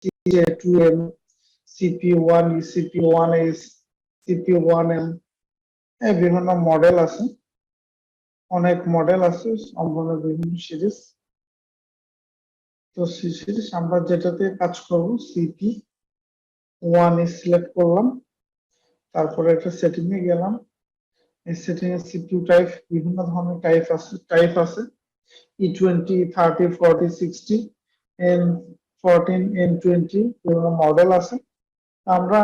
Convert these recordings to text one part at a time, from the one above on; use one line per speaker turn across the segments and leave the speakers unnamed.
CJ2M, CPU1E, CPU1S, CPU1M, বিভিন্ন model আছে, অনেক মডেল আছে, সম্পূর্ণ বিভিন্ন সিরিজ। তো সিরিজ আমরা যেটাতে কাজ করব CP1E সিলেক্ট করলাম, তারপরে একটা সেটিং এ গেলাম। এই সেটিং এ CPU টাইপ, বিভিন্ন ধরনের টাইপ আছে E20, 30, 40, 60, N14, N20 বিভিন্ন মডেল আছে। আমরা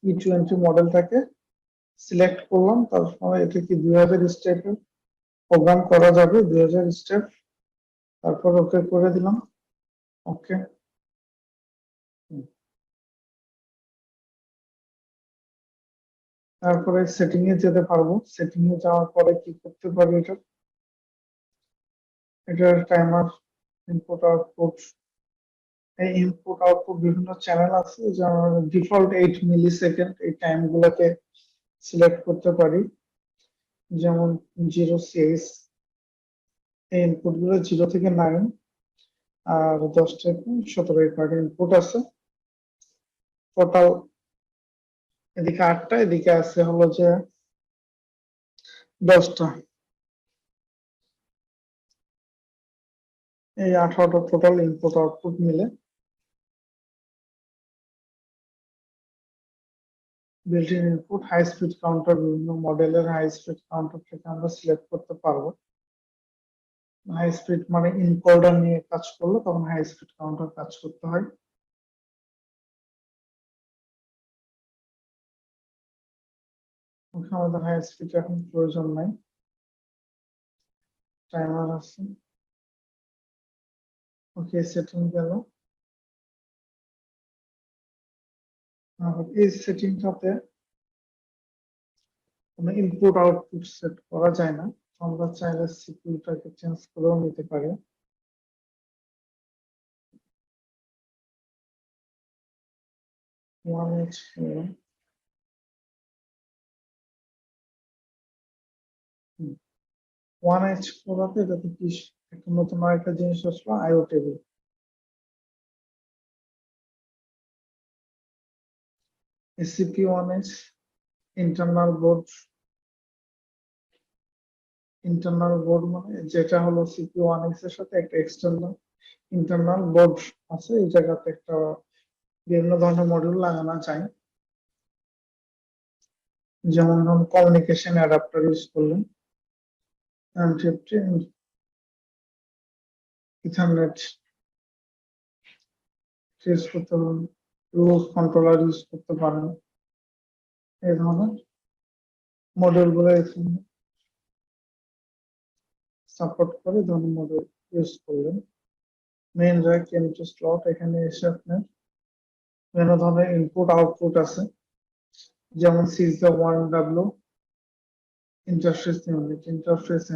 E20 মডেলটাকে সিলেক্ট করলাম, তারপরে এটা কি 2000 স্টেপের প্রোগ্রাম করা যাবে, 2000 স্টেপ। তারপর ওকে করে দিলাম, ওকে। তারপরে সেটিং এ যেতে পারবো, সেটিং এ যাওয়ার পরে কি করতে পারি, এটার টাইমার, ইনপুট আউটপুট। এই ইনপুট আউটপুট বিভিন্ন চ্যানেল আছে, যেমন ডিফল্ট 8 মিলি সেকেন্ড, এই টাইম গুলোকে সিলেক্ট করতে পারি। যেমন 0 6, এই ইনপুট গুলো 0 থেকে 9 আর 10 থেকে 17 কার্ড ইনপুট আছে। টোটাল এদিকে 8টা, এদিকে আছে হলো যে 10টা, এই 18টা টোটাল ইনপুট আউটপুট মিলে। Built in input, high speed counter, বিভিন্ন মডেলের হাই স্পিড কাউন্টার থেকে আমরা সিলেক্ট করতে পারবো। হাই স্পিড মানে ইনকোডার নিয়ে কাজ করলে তখন হাই স্পিড কাউন্টার কাজ করতে হয়। ওখানে আমাদের হাই স্পিড এখন প্রয়োজন নাই, টাইমার আছে। ওকে, সেটিং গেল। আর এই সেটিংটাতে কোনো ইনপুট আউটপুট সেট করা যায় না, আমরা চাইলে সিপিইউটাকে চেঞ্জ করেও নিতে পারি। ওয়ান এইচ ওয়ান এইচ করাতে এটাতে কি একটা নতুন আরেকটা জিনিস আসলো, IO table. ACP one H internal board, internal board মানে যেটা হলো সিপিইউ ওয়ান এক্স এর সাথে একটা এক্সটার্নাল ইন্টারনাল বোর্ড আছে, এই জায়গাতে একটা বিভিন্ন ধরনের মডিউল লাগানো যায়। যেমন ধরুন কমিউনিকেশন অ্যাডাপ্টার ইউজ করলেন, M50, ইথারনেট ইউজ করতে পারেন, রুট কন্ট্রোলার ইউজ করতে পারেন। এই ধরনের মডিউল গুলো এখানে সাপোর্ট করে, ধরনের মডিউল ইউজ করলেন। মেইন র্যাক, এমটি স্লট, এখানে এসে আপনার বিভিন্ন ধরনের ইনপুট আউটপুট আছে, যেমন CJ1W ইন্টারফেস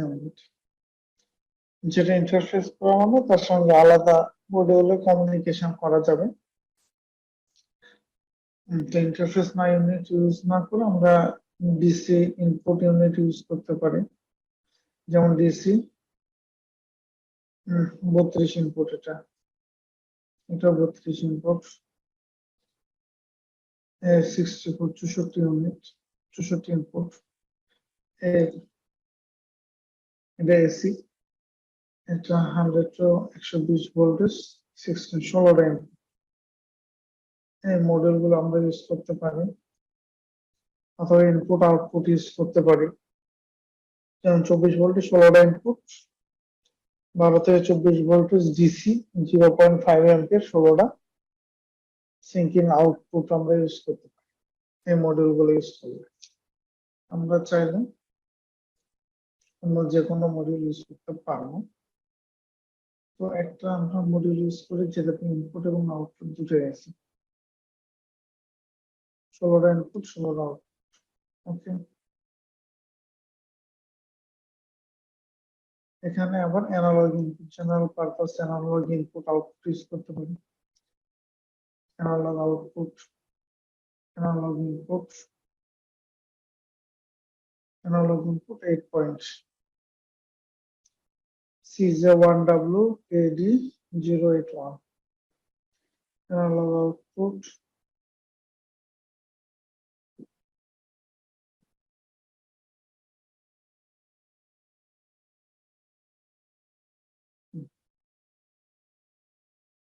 ইউনিট, যেটা ইন্টারফেস করা মানে তার সঙ্গে আলাদা মডিউলে কমিউনিকেশন করা যাবে। ইন্টারফেস না ইউনিট ইউজ না করে আমরা ডিসি ইনপুট ইউনিট ইউজ করতে পারি, যেমন ডিসি 32 ইনপুট, এটা 32 ইনপুট, 64 64 ইউনিট, 64 ইনপুট। এটা এসি, এটা 100 to 120 ভোল্টেজ, 16 ইনপুট। এই মডেল গুলো আমরা ইউজ করতে পারি, অথবা ইনপুট আউটপুট ইউজ করতে পারি। যেমন 24 ভোল্টে 16টা ইনপুট, 12 থেকে 24 ভোল্টেজ ডিসি, 0.5 অ্যাম্পিয়ার 16টা সিঙ্কিং আউটপুট আমরা ইউজ করতে পারি। এই মডেল গুলো ইউজ করলে আমরা চাইলে অন্য যে কোনো মডিউল ইউজ করতে পারবো। তো একটা আমরা মডিউল ইউজ করি যেটাতে ইনপুট এবং আউটপুট দুটোই আছে, 16টা ইনপুট 16টা আউটপুট। ওকে, এখানে আবার analog input, general purpose analog input output use করতে পারি। Analog output, analog input, analog input 8 point, CJ1W AD081। analog output,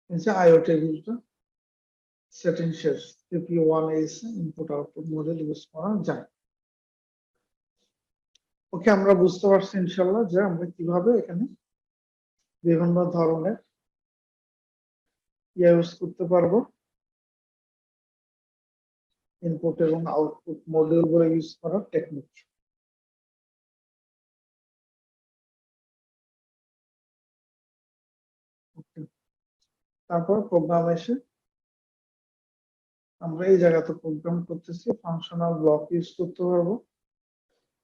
এই যে IO টেবিলটা সেটিং শেষ, CPU1 is input output model use করা যায়। ওকে, আমরা বুঝতে পারছি ইনশাল্লাহ যে আমরা কিভাবে এখানে বিভিন্ন ধরনের ইউজ করতে পারবো, ইনপুট এবং আউটপুট মডিউল গুলো ইউজ করার টেকনিক। তারপর প্রোগ্রাম এসে আমরা এই জায়গাতে প্রোগ্রাম করতেছি, ফাংশনাল ব্লক ইউজ করতে পারবো।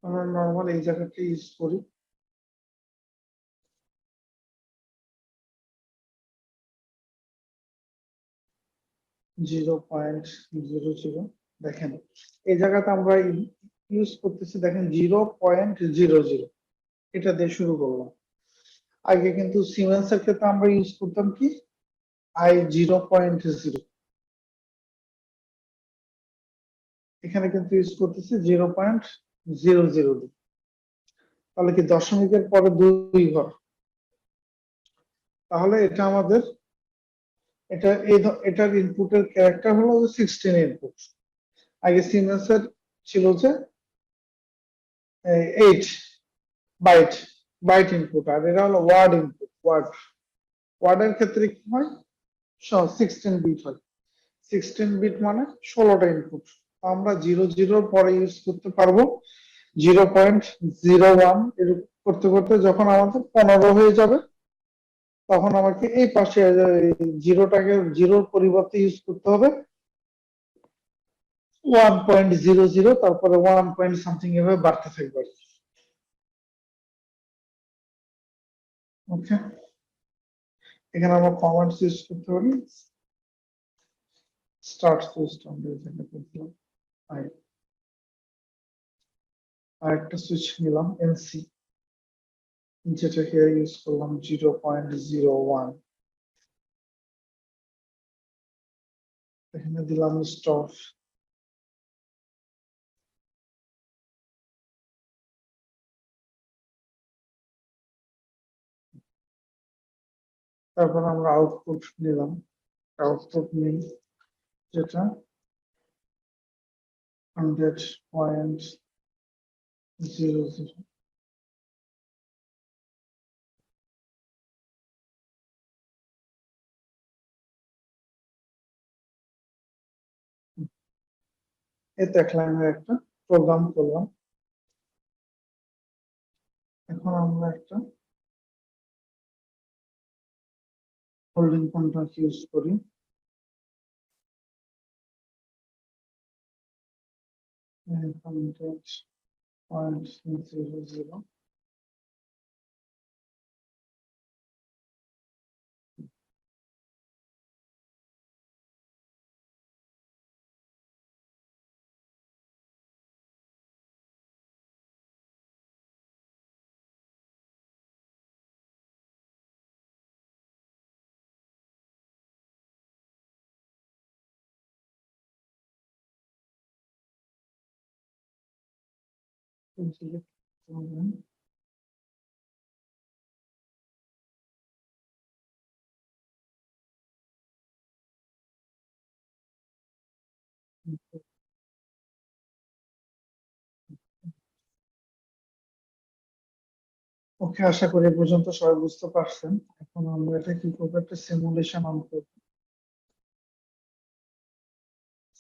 আমরা নর্মাল এই জায়গাটা ইউজ করি, (0.00) দেখেন এই জায়গাতে আমরা ইউজ করতেছি, দেখেন 0.00, এটা দিয়ে শুরু করলাম। আগে কিন্তু সিমেন্সের ক্ষেত্রে আমরা ইউজ করতাম কি I0.0, এখানে কিন্তু ইউজ করতেছি 0.00। তাহলে কি দশমিকের পরে 2 ঘর, তাহলে এটা আমাদের এটার ইনপুটের ক্যারেক্টার হলো 16 ইনপুট। আগে সিমেন্সের ছিল যে 8 বাইট বাইট ইনপুট, আর এটা হলো ওয়ার্ড ইনপুট। ওয়ার্ডের ক্ষেত্রে কি হয়, 16 বিট হয়। 16 বিট মানে 16টা ইনপুট। আমরা 00 পরে ইউজ করতে পারবো 0.01, এরকম করতে করতে যখন আমাদের 15 হয়ে যাবে, তখন আমাকে এই পাশে জিরোটাকে জিরোর পরিবর্তে ইউজ করতে হবে 1.00, তারপরে 1 পয়েন্ট সামথিং এভাবে বাড়তে থাকবে। ওকে, এখানে আমরা কমান্ডস ইউজ করতে পারি, স্টার্ট সুইচ আমরা এখানে করলাম, আর একটা সুইচ নিলাম এনসি, যেটাকে ইউজ করলাম 0.01, এখানে দিলাম স্টপ। তারপর আমরা আউটপুট নিলাম, আউটপুট নেই যেটা 100.00। এতে এক লাইনের একটা প্রোগ্রাম করলাম। এখন আমরা একটা হোল্ডিং কন্ট্রাক্ট ইউজ করি, $100.00। ওকে, আশা করি এ পর্যন্ত সবাই বুঝতে পারছেন। এখন আমরা এটা কি করবো, একটা সিমুলেশন অন করবো,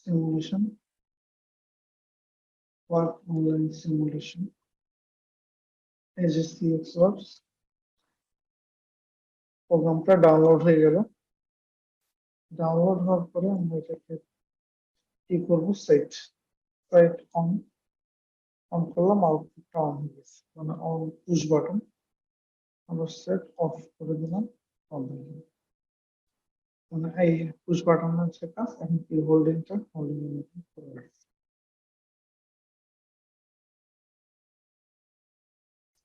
সিমুলেশন, ওয়ার্ক অনলাইন সিমুলেশন, এই যে সিএক্স ওয়ার্কস প্রোগ্রামটা ডাউনলোড হয়ে গেল। ডাউনলোড হওয়ার পরে আমরা এটাকে কি করবো, সেট সেট অন অন করলাম, আউটপুটটা অন হয়ে গেছে, মানে অন পুশ বাটন। আমরা সেট অফ করে দিলাম, অন হয়ে গেল। মানে এই পুশ বাটন হচ্ছে কাজ, এখন কি হোল্ডিংটা হোল্ডিং এর মতো করে রাখছি।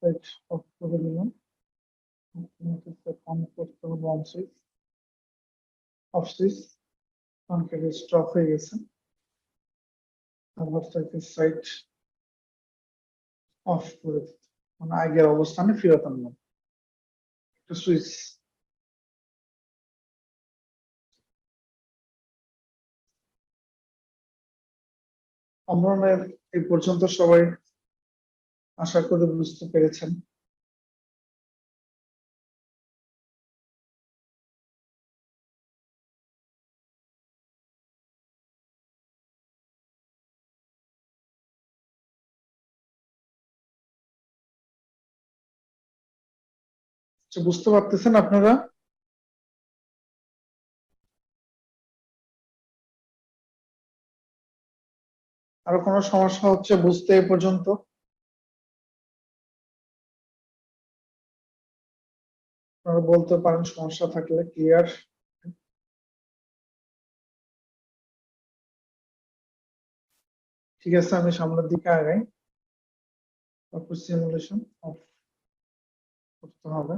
সেট অফ করে দিলাম, সেট অন করতে হবে on switch, off switch. Configure stop হয়ে গেছে। আবার তাকে সাইট অফ করে দিতে, মানে আগের অবস্থানে ফেরত আনলাম। একটা সুইচ। আমরা এই পর্যন্ত সবাই আশা করি বুঝতে পেরেছেন। বুঝতে পারতেছেন আপনারা? আরো কোনো সমস্যা হচ্ছে বুঝতে এ পর্যন্ত? আপনারা বলতে পারেন সমস্যা থাকলে। ক্লিয়ার? ঠিক আছে, আমি সামনের দিকে আগাই। তারপর সিমুলেশন অফ করতে হবে।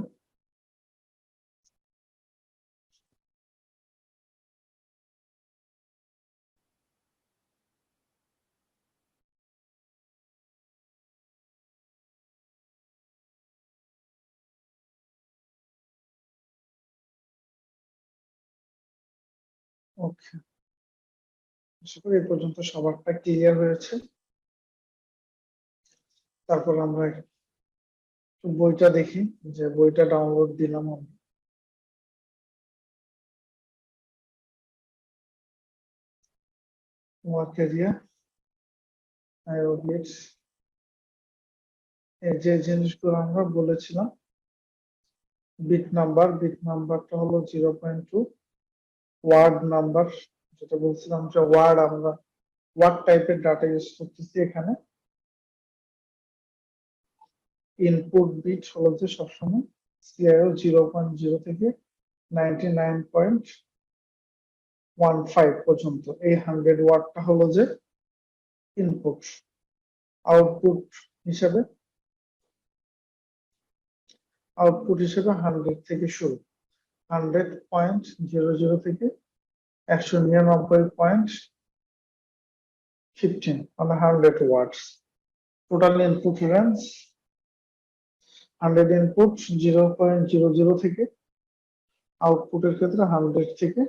ওকে, আশা করি এই পর্যন্ত সবারটা ক্লিয়ার হয়েছে। তারপর আমরা একটু বইটা দেখি, যে বইটা ডাউনলোড দিলাম আমি। ওয়ার্ক এরিয়া, আইওবিএস, এই যে জিনিসগুলো আমরা বলেছিলাম। বিট নাম্বারটা হলো 0.2। ওয়ার্ড নাম্বার, যেটা বলছিলাম যে ওয়ার্ড, আমরা ওয়ার্ড টাইপের ডাটা ইউজ করতেছি এখানে। ইনপুট বিট হলো যে সবসময় সিআইও 0.0 থেকে 99.15 পর্যন্ত, এই 100 ওয়ার্ডটা হলো যে ইনপুট। আউটপুট হিসেবে আউটপুট হিসেবে 100 থেকে শুরু। 100.00 থেকে 199.15, মানে 100 ওয়াটস। টোটাল ইনপুট রেঞ্জ 100 ইনপুট 0.00 থেকে, আউটপুটের ক্ষেত্রে 100 থেকে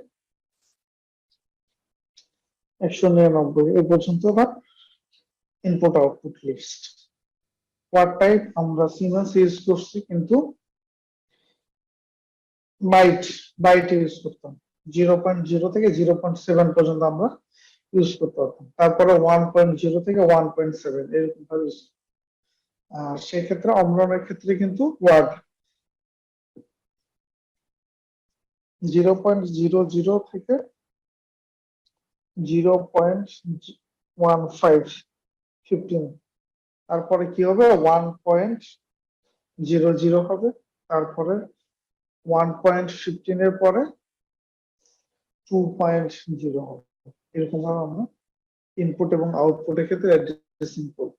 199 এই পর্যন্ত তার input output list. Word type আমরা সিমেন্স ইউজ করছি, কিন্তু বাইট বাইট ইউজ করতাম। 0.0 থেকে 0.7 পর্যন্ত আমরা ইউজ করতে পারতাম। তারপরে 1.0 থেকে 1.7 এরকম ভাবে ইউজ। সেক্ষেত্রে অম্লনের ক্ষেত্রে কিন্তু ওয়ার্ড 0.00 থেকে 0.15 তারপরে কি হবে, 1.00 হবে। তারপরে 1.15 এর পরে 2.0 হবে। এরকম ভাবে আমরা ইনপুট এবং আউটপুটের ক্ষেত্রে অ্যাড্রেসিং করব।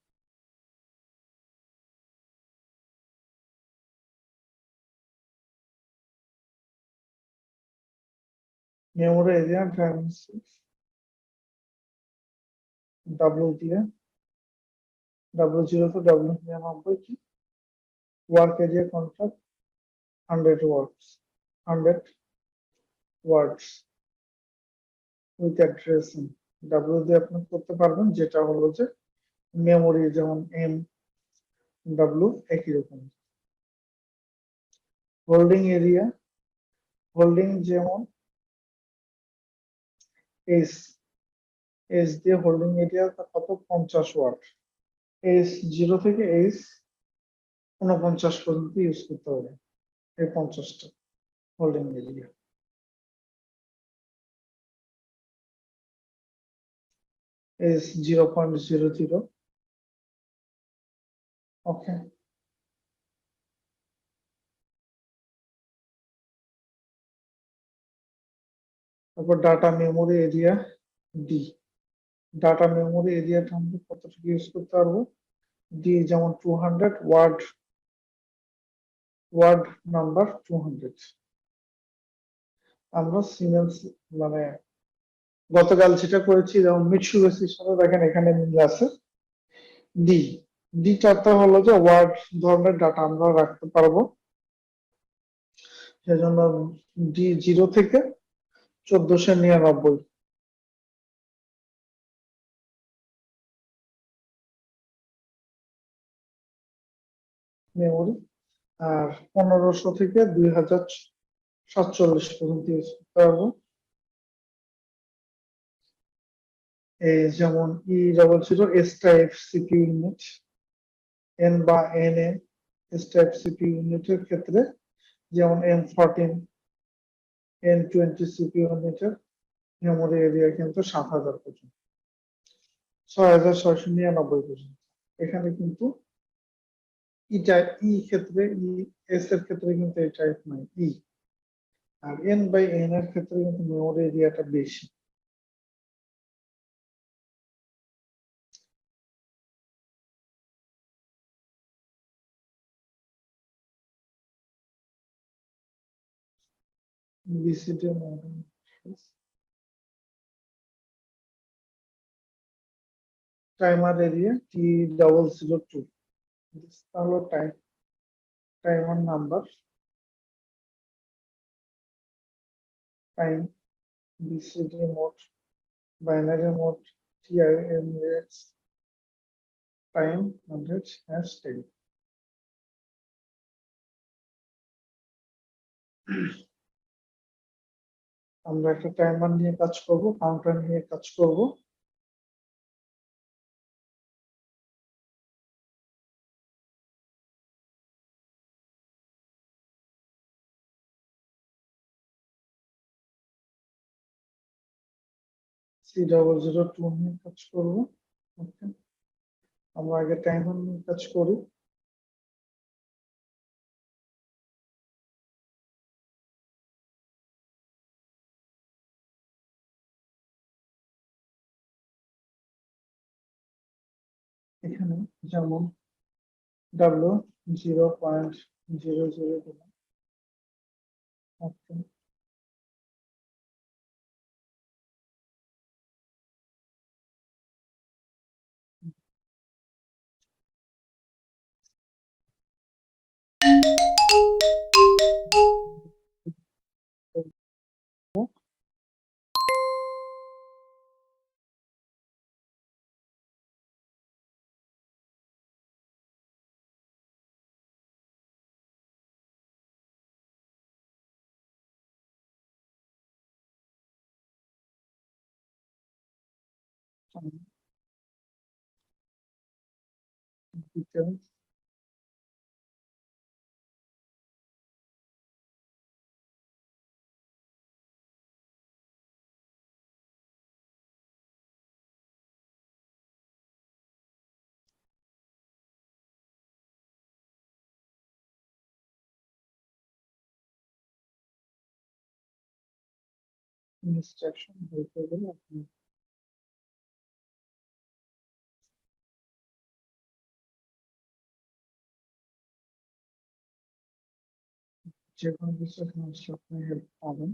মেমোরি এরিয়া ডায়াগনস্টিক্স, ডাব্লিউ দিয়ে, W0 to W99 কি, work area contract 100 words, 100 words with addressing. W দিয়ে আপনি করতে পারবেন, যেটা হলো যে মেমোরি, যেমন এম, ডাব্লিউ একই রকম। হোল্ডিং এরিয়া, হোল্ডিং যেমন এস, এস দিয়ে হোল্ডিং এরিয়া কত, 50 ওয়াট। এস 0 থেকে এস 49 পর্যন্ত ইউজ করতে হবে, এই 50টা হোল্ডিং এরিয়া। এস 0.00। ওকে, তারপর data memory area D. Data memory এরিয়াটা আমরা কতটুকু ইউজ করতে পারবো, ডি যেমন 200 ওয়ার্ড, ওয়ার্ড নাম্বার 200। আমরা সিমেন্স, মানে গতকাল যেটা করেছি যেমন মিৎসুবিশির সাথে দেখেন এখানে মিল আছে। ডি ডি চারটা হলো যে ওয়ার্ড ধরনের ডাটা আমরা রাখতে পারবো, সেজন্য ডি 0 থেকে 1499 মেমোরি, আর 1500 থেকে 2047 পর্যন্ত ইউজ করতে পারবো। এই যেমন E00 S type CPU unit, N বা N A S type CPU ইউনিটের ক্ষেত্রে যেমন M14 N20 সিপিইউ ইউনিটের মেমোরি এরিয়া কিন্তু 7000 পর্যন্ত, 6699 পর্যন্ত। এখানে কিন্তু ই টাইপ ই ক্ষেত্রে ই এস এর ক্ষেত্রে কিন্তু এই টাইপ নাই ই, আর এন বাই এন এর ক্ষেত্রে কিন্তু মেমোরি এরিয়াটা বেশি। বিসিডি টাইমার এরিয়া T002, তাহলে timer number time BCD mode binary mode TIMX time 100 #10। আমরা একটা টাইমার নিয়ে কাজ করব, কাউন্টার নিয়ে কাজ করব। C002 নিয়ে কাজ করব। ওকে, আমরা আগে টাইমার নিয়ে কাজ করি। এখানে যেমন W0.00 দিলাম। ওকে, ডিটেলস ইনস্ট্রাকশন বলতে গেলে আপনি যে কোনো কিছু এখানে আপনি হেল্প পাবেন।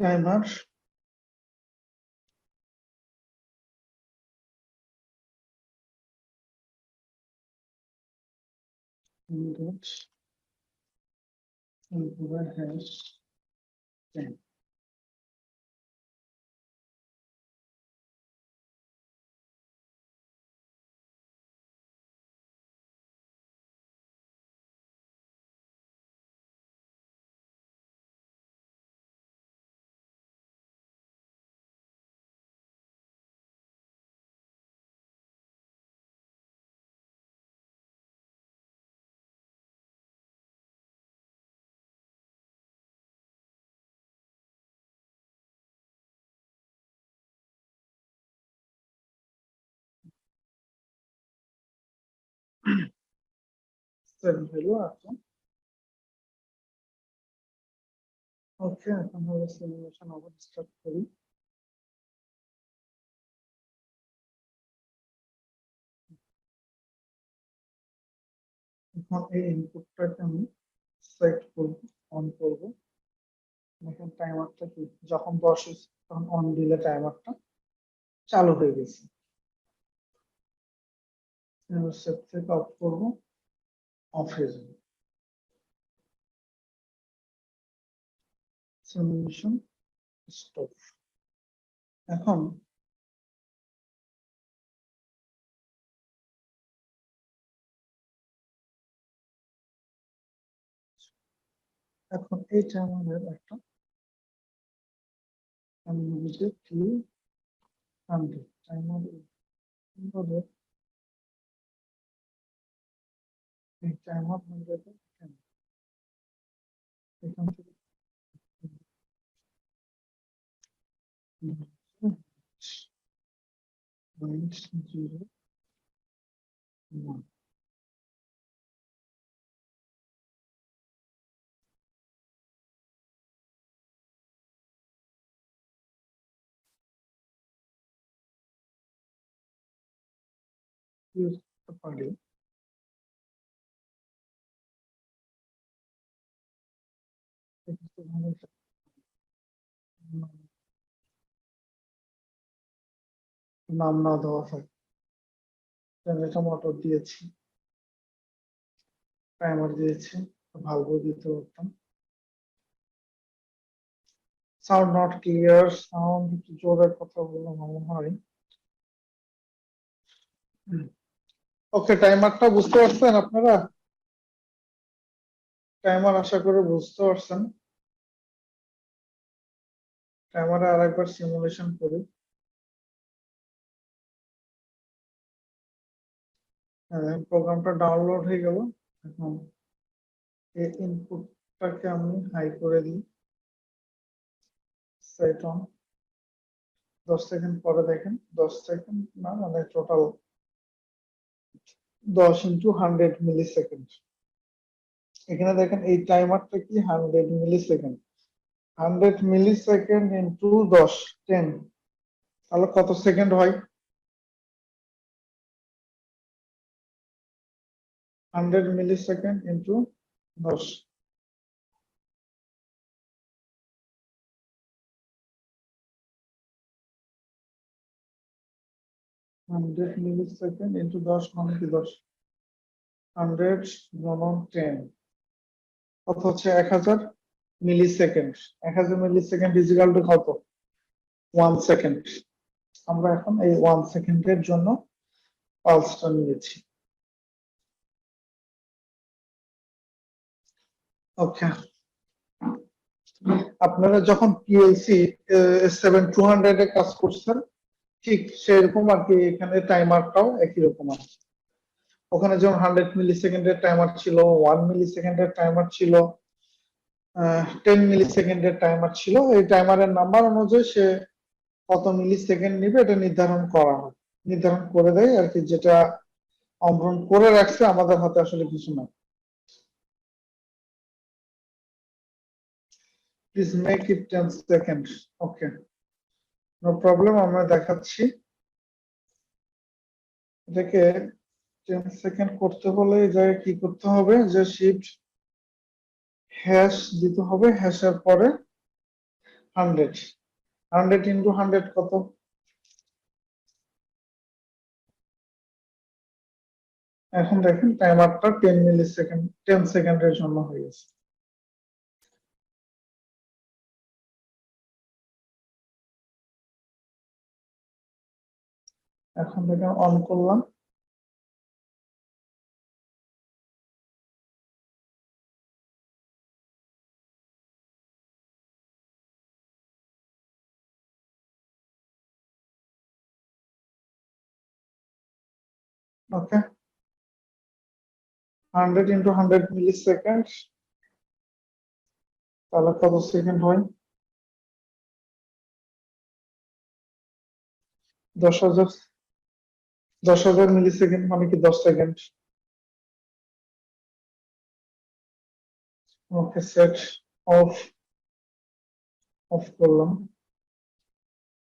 Timer dot hash 10। সেভ হলো এখন। ওকে, এখন হলো সিমুলেশন আবার স্টার্ট করি। এখন এই ইনপুটটাকে আমি সেট করব, অন করব। দেখেন টাইমারটা কি, যখন 10 হয়েছে তখন অন দিলে টাইমারটা চালু হয়ে গেছে। সেট থেকে অফ করব, অফ হয়ে যাবে। Simulation stop. এখন এইটা আমাদের একটা আনলিমিটেড কি 100 টাইমার আমাদের এই টাইমার 100 এখান থেকে পয়েন্ট 0 ইউজ করতে পারি। নাম না দেওয়া থাকে, জেনারেটর মোটর দিয়েছি, টাইমার দিয়েছি, ভালভও দিতে পারতাম। সাউন্ড নট ক্লিয়ার, সাউন্ড একটু জোরে কথা বললে ভালো হয়। ওকে, টাইমারটা বুঝতে পারছেন আপনারা? টাইমার আশা করে বুঝতে পারছেন। টাইমারে আরেকবার সিমুলেশন করি। প্রোগ্রামটা ডাউনলোড হয়ে গেল। এখন এই ইনপুটটাকে আমি হাই করে দিই, সেট অন। 10 সেকেন্ড পরে দেখেন, 10 সেকেন্ড না, মানে টোটাল 10 ইন্টু 100 মিলি সেকেন্ড। এখানে দেখেন এই টাইমারটা কি 100 মিলি সেকেন্ড। 100 মিলি সেকেন্ড ইন্টু 10, 10, তাহলে কত সেকেন্ড হয়? 100 মিলি সেকেন্ড ইন্টু 10, 100 মিলি সেকেন্ড ইন্টু 10 মানে কি 10, 100 গুণন 10, কত হচ্ছে 1000 মিলি সেকেন্ড। 1000 মিলি সেকেন্ড ইজিক্যাল টু কত? 1 সেকেন্ড। আমরা এখন এই 1 সেকেন্ডের জন্য পালসটা নিয়েছি। ওকে, আপনারা যখন পিএলসি 7200 এ কাজ করছেন ঠিক সেরকম আর কি, এখানে টাইমারটাও একই রকম আছে। ওখানে যেমন 100 মিলি সেকেন্ডের টাইমার ছিল, 1 মিলি সেকেন্ডের টাইমার ছিল, 10 মিলি সেকেন্ডের টাইমার ছিল। এই টাইমারের নাম্বার অনুযায়ী সে কত মিলি সেকেন্ড নিবে এটা নির্ধারণ করা হয়, নির্ধারণ করে দেয় আর কি। যেটা অমরণ করে রাখছে, আমাদের হাতে আসলে কিছু না। Please make it 10 second. Okay, no problem, আমরা দেখাচ্ছি। এটাকে 10 সেকেন্ড করতে হলে এই জায়গায় কি করতে হবে, যে শিফট হ্যাশ দিতে হবে, হ্যাশের পরে 100, 100 ইন্টু 100 কত? এখন দেখেন টাইমারটা 10 মিলি সেকেন্ড, 10 সেকেন্ডের জন্য হয়ে গেছে। এখন দেখেন অন করলাম, ওকে। 100 ইন্টু 100 মিলি সেকেন্ড, তাহলে কত সেকেন্ড হয়? 10,000, 10,000 মিলি সেকেন্ড মানে কি 10 second. Okay, set of of করলাম,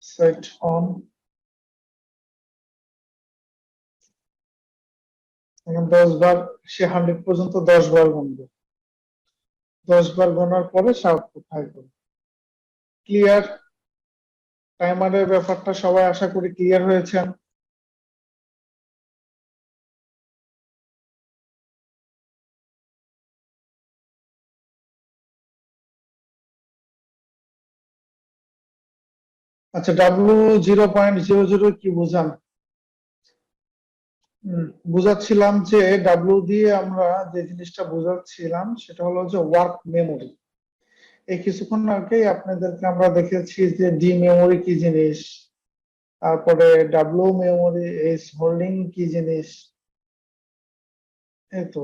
সেট অন। এখন 10 বার, সে 100 পর্যন্ত 10 বার গুনবে, 10 বার গোনার পরে সে আউটপুট হাই করবে। ক্লিয়ার? টাইমারের ব্যাপারটা সবাই আশা করি ক্লিয়ার হয়েছেন। আচ্ছা, W0.00 কি বোঝান? বুঝাচ্ছিলাম যে ডাব্লিউ দিয়ে আমরা যে জিনিসটা বোঝাচ্ছিলাম সেটা হলো যে ওয়ার্ক মেমোরি। এই কিছুক্ষণ আগেই আপনাদেরকে আমরা দেখেছি যে ডি মেমোরি কি জিনিস, তারপরে ডাব্লিউ মেমোরি এস হোল্ডিং কি জিনিস। এই তো,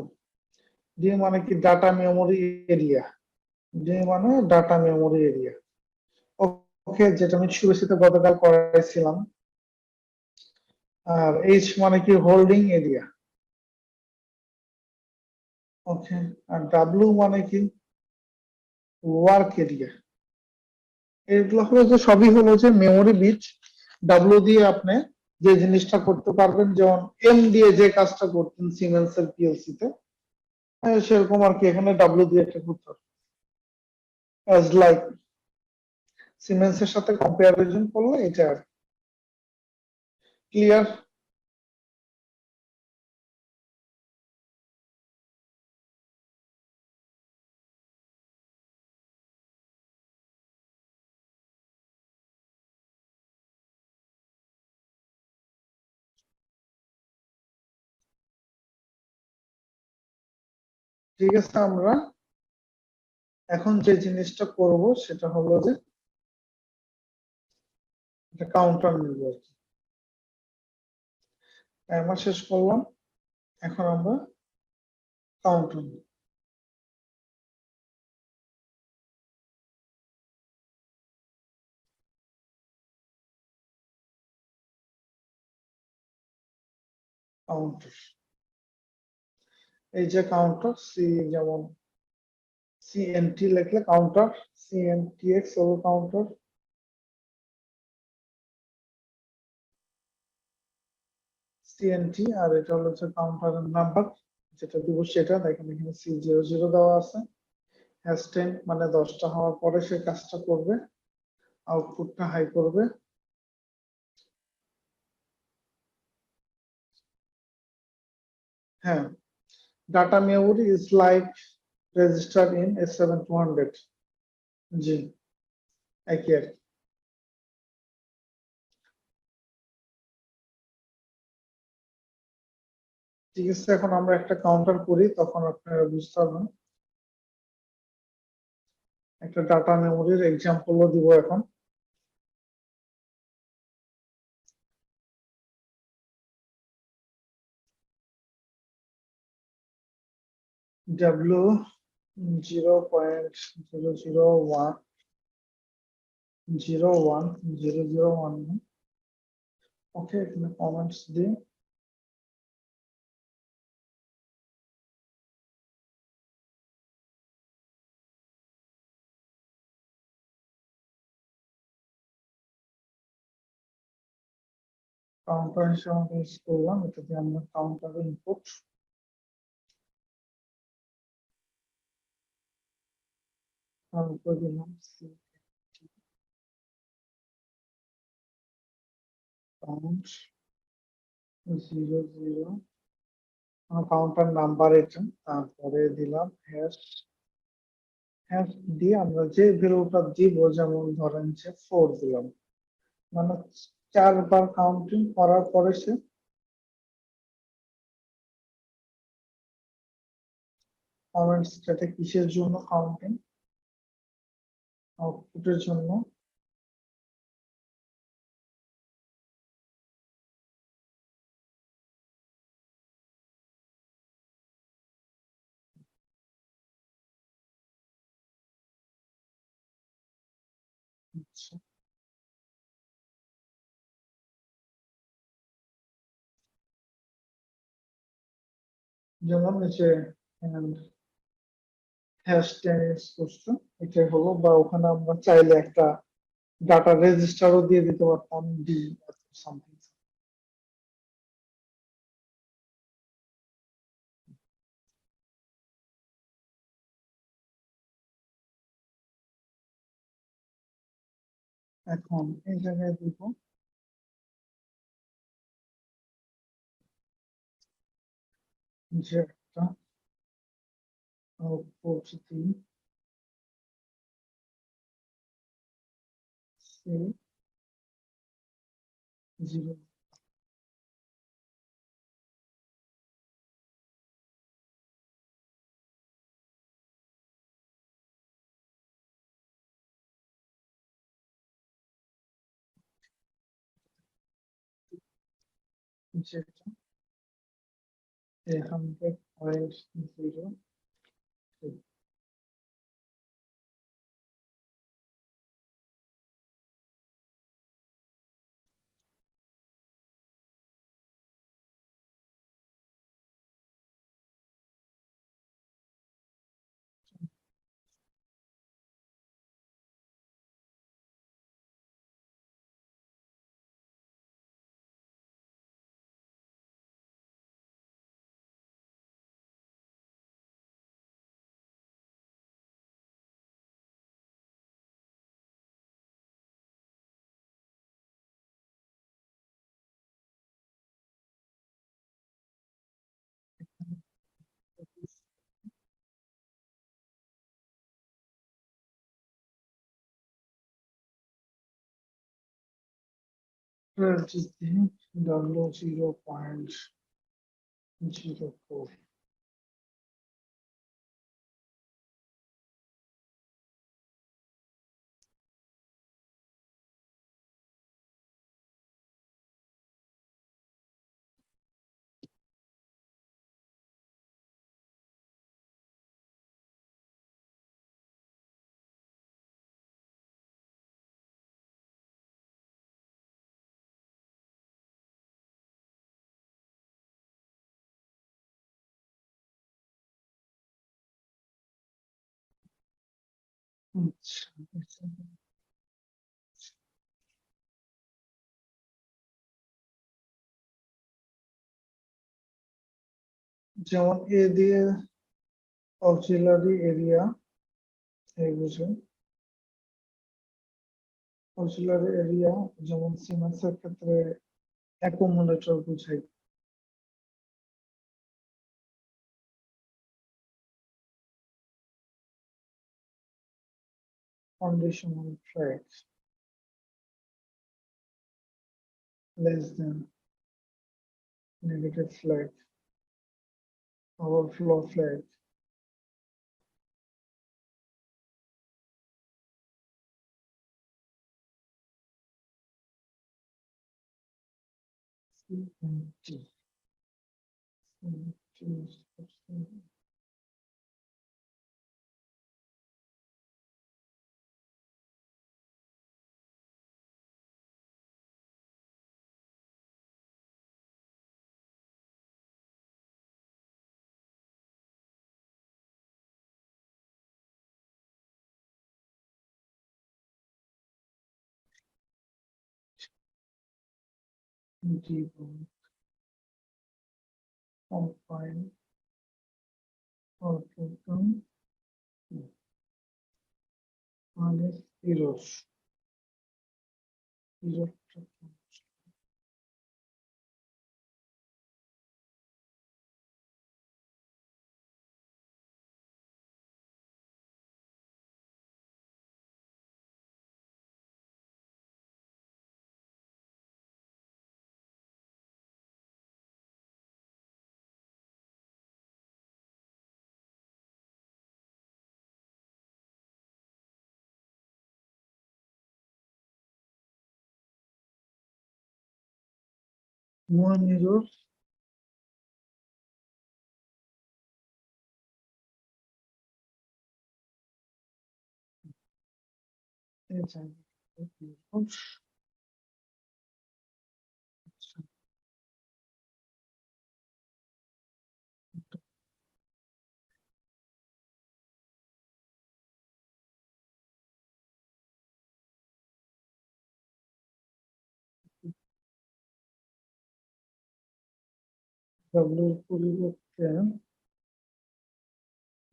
ডি মানে কি ডাটা মেমোরি এরিয়া, ডি মানে ডাটা মেমোরি এরিয়া। ওকে, যেটা আমি শুরুতে গতকাল করাইছিলাম। আর এইচ মানে কি হোল্ডিং এরিয়া। ওকে, আর ডাব্লিউ মানে কি ওয়ার্ক এরিয়া। এগুলো হলো যে সবই হলো যে মেমোরি বিট। ডাব্লিউ দিয়ে আপনি যে জিনিসটা করতে পারবেন, যেমন এম দিয়ে যে কাজটা করতেন সিমেন্স এর পিএলসি তে, সেরকম আর কি এখানে ডাব্লিউ দিয়ে একটা করতে হবে। অ্যাজ লাইক সিমেন্স এর সাথে কম্পারিজন করলে এটা আর ক্লিয়ার। ঠিক আছে, আমরা এখন যে জিনিসটা করব সেটা হলো যে একটা কাউন্টার নিব আর কি। টাইমার শেষ করলাম, এখন আমরা কাউন্টার নিব। কাউন্টার, এই যে কাউন্টার সি, যেমন সিএনটি লিখলে কাউন্টার, সিএনটিএক্স হলো কাউন্টার, সিএনটি, আর এটা হলো হচ্ছে কাউন্টারের নাম্বার যেটা দিব সেটা। দেখেন এখানে C00 দেওয়া আছে। হ্যাশ 10 মানে 10টা হওয়ার পরে সে কাজটা করবে, আউটপুটটা হাই করবে। হ্যাঁ, data memory is like register in S7200। জি, একই আর কি। ঠিক আছে, এখন আমরা একটা কাউন্টার করি তখন আপনারা বুঝতে পারবেন। একটা ডাটা মেমোরির এক্সাম্পলও দিব এখন। W0.001 01001। ওকে, এখানে কমেন্টস দিই। কাউন্টার হিসেবে আমরা ইউজ করলাম, এটা দিয়ে আমরা কাউন্টার ইনপুট, তারপর দিলাম কাউন্ট 00, কাউন্টার নাম্বার এটা, তারপরে দিলাম হ্যাশ। হ্যাশ দিয়ে আমরা যে ভ্যালুটা দিব, যেমন ধরেন যে 4 দিলাম, মানে 4 বার কাউন্টিং করার পরে সে কমেন্টস স্ট্যাটে কিসের জন্য কাউন্টিং, আউটপুটের জন্য। আচ্ছা, যেমন নিচে হ্যাশ 10 ইউজ করছে, এটাই হলো। বা ওখানে আমরা চাইলে একটা ডাটা রেজিস্টারও দিয়ে দিতে পারতাম, ডি সামথিং। এখন এই জায়গায় দিব যে একটা পরিচিতি সি 0, যেটা 100.0, just the W 0.04. আচ্ছা, যেমন এ দিয়ে অক্সিলারি এরিয়া, এই বুঝে অক্সিলারি এরিয়া, যেমন সিমেন্সের ক্ষেত্রে অ্যাকুমুলেটর বুঝাই। Conditional flat less than negative flat, overflow flat. CNT, combine algorithm minus zeros. Zero. One error. Is an error. W এর পরিবর্তে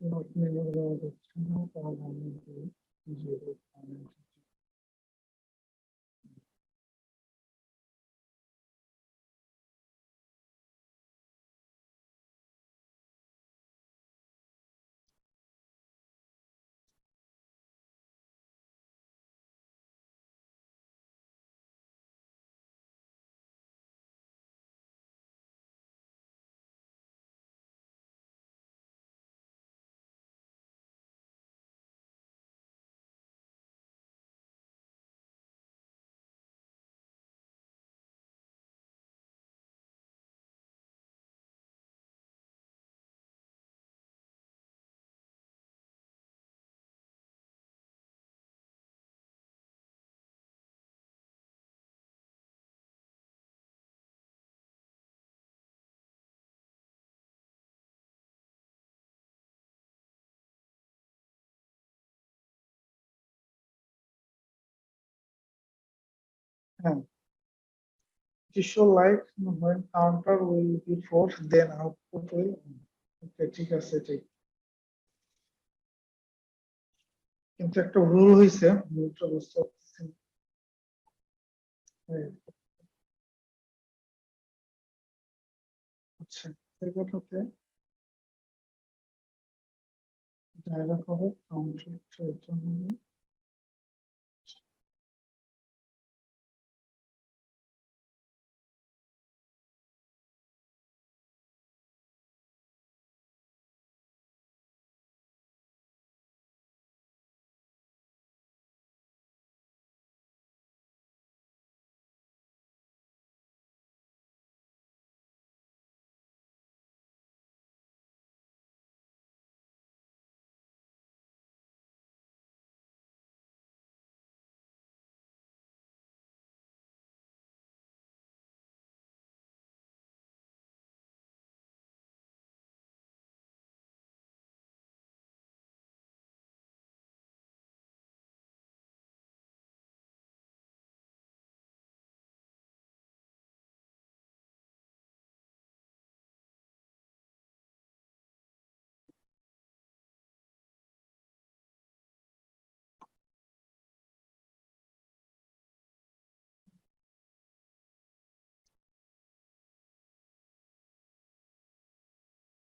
নট মেমোরি দেওয়া যাচ্ছে না, তাহলে আমি দিই 0.2। হ্যাঁ, to show like when counter will be false, then output will on. Okay, ঠিক আছে, ঠিক। কিন্তু একটা ভুল হয়েছে, ভুলটা বুঝতে পারতেছি না। এই, আচ্ছা, জায়গাটাতে জায়গা হবে কাউন্টার, এটা হবে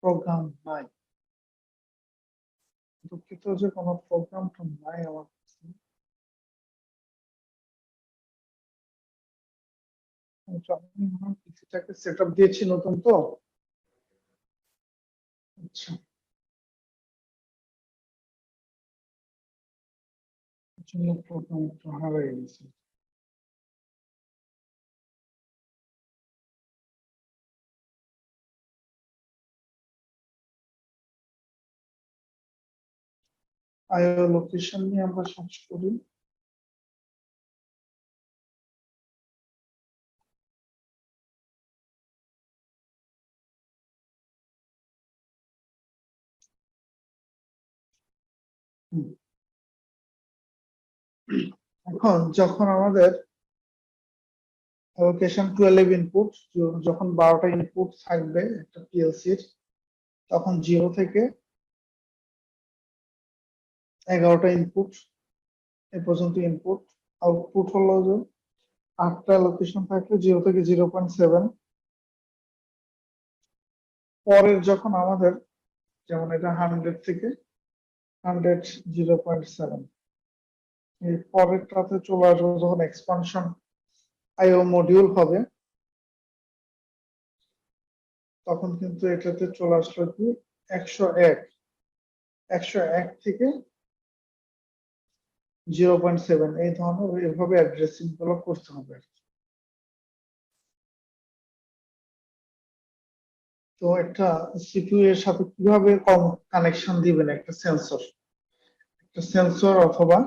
প্রোগ্রাম নাই। দুঃখিত যে কোনো প্রোগ্রামটা নাই আমার কাছে। আমি পিসিটাকে সেট আপ দিয়েছি নতুন তো। আচ্ছা, জন্য প্রোগ্রামটা হারিয়ে গেছে। আইও লোকেশন নিয়ে আমরা সার্চ করি। হুম, এখন যখন আমাদের লোকেশন 12 ইনপুট, যখন 12টা ইনপুট থাকবে একটা পিএলসির, তখন 0 থেকে 11টা ইনপুট এ পর্যন্ত ইনপুট। আউটপুট হলো যে 8টা লোকেশন থাকলে 0 থেকে 0.7। পরের যখন আমাদের, যেমন এটা 100 থেকে 100 0.7, এই পরেরটাতে চলে আসবে যখন এক্সপানশন আইও মডিউল হবে, তখন কিন্তু এটাতে চলে আসলো কি 101। 101 থেকে 0.7, এই ধরনের এভাবে অ্যাড্রেসিং গুলো করতে হবে। তো একটা সিপিইউ এর সাথে কিভাবে কানেকশন দিবেন একটা সেন্সর, অথবা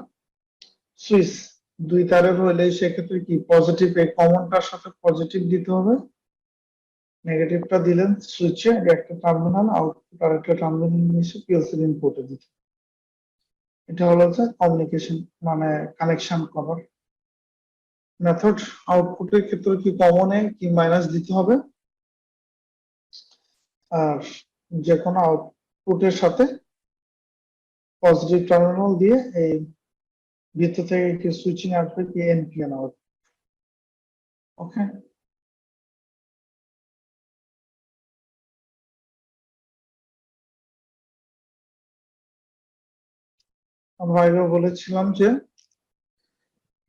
সুইচ, দুই তারের হলে সেক্ষেত্রে কি পজিটিভ, এই কমনটার সাথে পজিটিভ দিতে হবে, নেগেটিভটা দিলেন সুইচে একটা টার্মিনাল, আউটপুট আর একটা টার্মিনাল নিয়ে পিএলসি ইনপুটে দিতে। এটা হলো যে কমিউনিকেশন, মানে কানেকশন করার মেথড। আউটপুটের ক্ষেত্রে কি কমনে কি মাইনাস দিতে হবে, আর যে কোনো আউটপুটের সাথে পজিটিভ টার্মিনাল দিয়ে এই ভিতর থেকে কি সুইচিং আসবে কি এনপিএন আউট। ওকে, আমরা আগে বলেছিলাম যে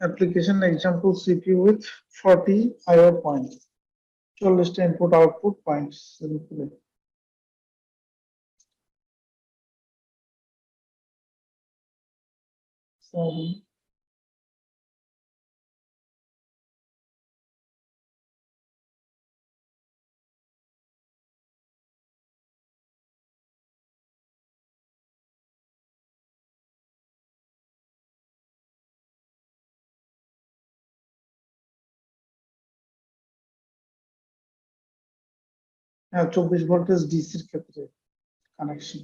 application example CPU with 40 IO point, 40টা ইনপুট আউটপুট পয়েন্ট। হ্যাঁ, 24 ভোল্টেজ ডিসির ক্ষেত্রে কানেকশন,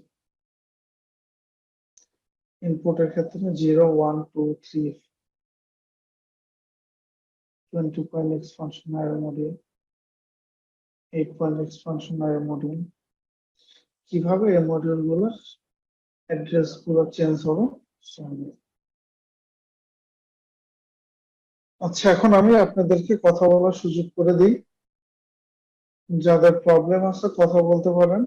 ইনপুটের ক্ষেত্রে 0 1 2 3 20 পয়েন্ট এক্সপানশন আইও মডিউল, 8 পয়েন্ট এক্সপানশন আইও মডিউল। কিভাবে এই মডিউল গুলোর অ্যাড্রেস গুলো চেঞ্জ হবে। আচ্ছা, এখন আমি আপনাদেরকে কথা বলার সুযোগ করে দিই, যাদের প্রবলেম আছে কথা বলতে পারেন।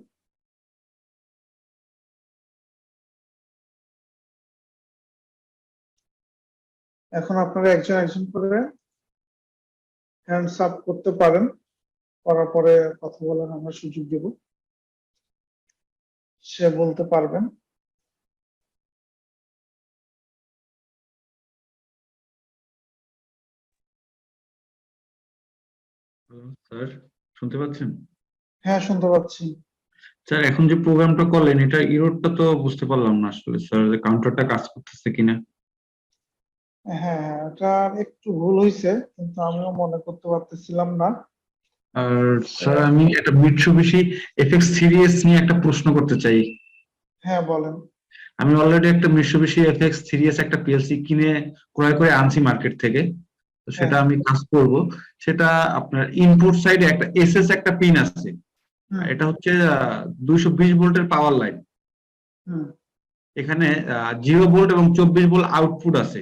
এখন আপনারা একজন একজন করে হ্যান্ডস আপ করতে পারেন, করার পরে কথা বলার আমরা সুযোগ দেব, সে বলতে পারবেন।
স্যার শুনতে পাচ্ছেন?
হ্যাঁ, শুনতে পাচ্ছি।
স্যার এখন যে প্রোগ্রামটা করলেন এটা ইরোরটা তো বুঝতে পারলাম না আসলে স্যার, কাউন্টারটা কাজ করতেছে কিনা।
হ্যাঁ, এটা একটু ভুল হয়েছে, কিন্তু আমিও মনে করতে পারতেছিলাম না।
আর স্যার আমি একটা মিটসুবিশি এফএক্স সিরিজ নিয়ে একটা প্রশ্ন করতে চাই।
হ্যাঁ, বলেন।
আমি অলরেডি একটা মিটসুবিশি এফএক্স সিরিজ একটা পিএলসি কিনে ক্রয় করে আনছি মার্কেট থেকে, তো সেটা
হ্যাঁ।
আমি কাজ করব। সেটা আপনার ইনপুট সাইডে একটা এসএস একটা পিন আছে, এটা হচ্ছে 220 ভোল্টের পাওয়ার লাইন। এখানে 0 ভোল্ট এবং 24 ভোল্ট আউটপুট আছে।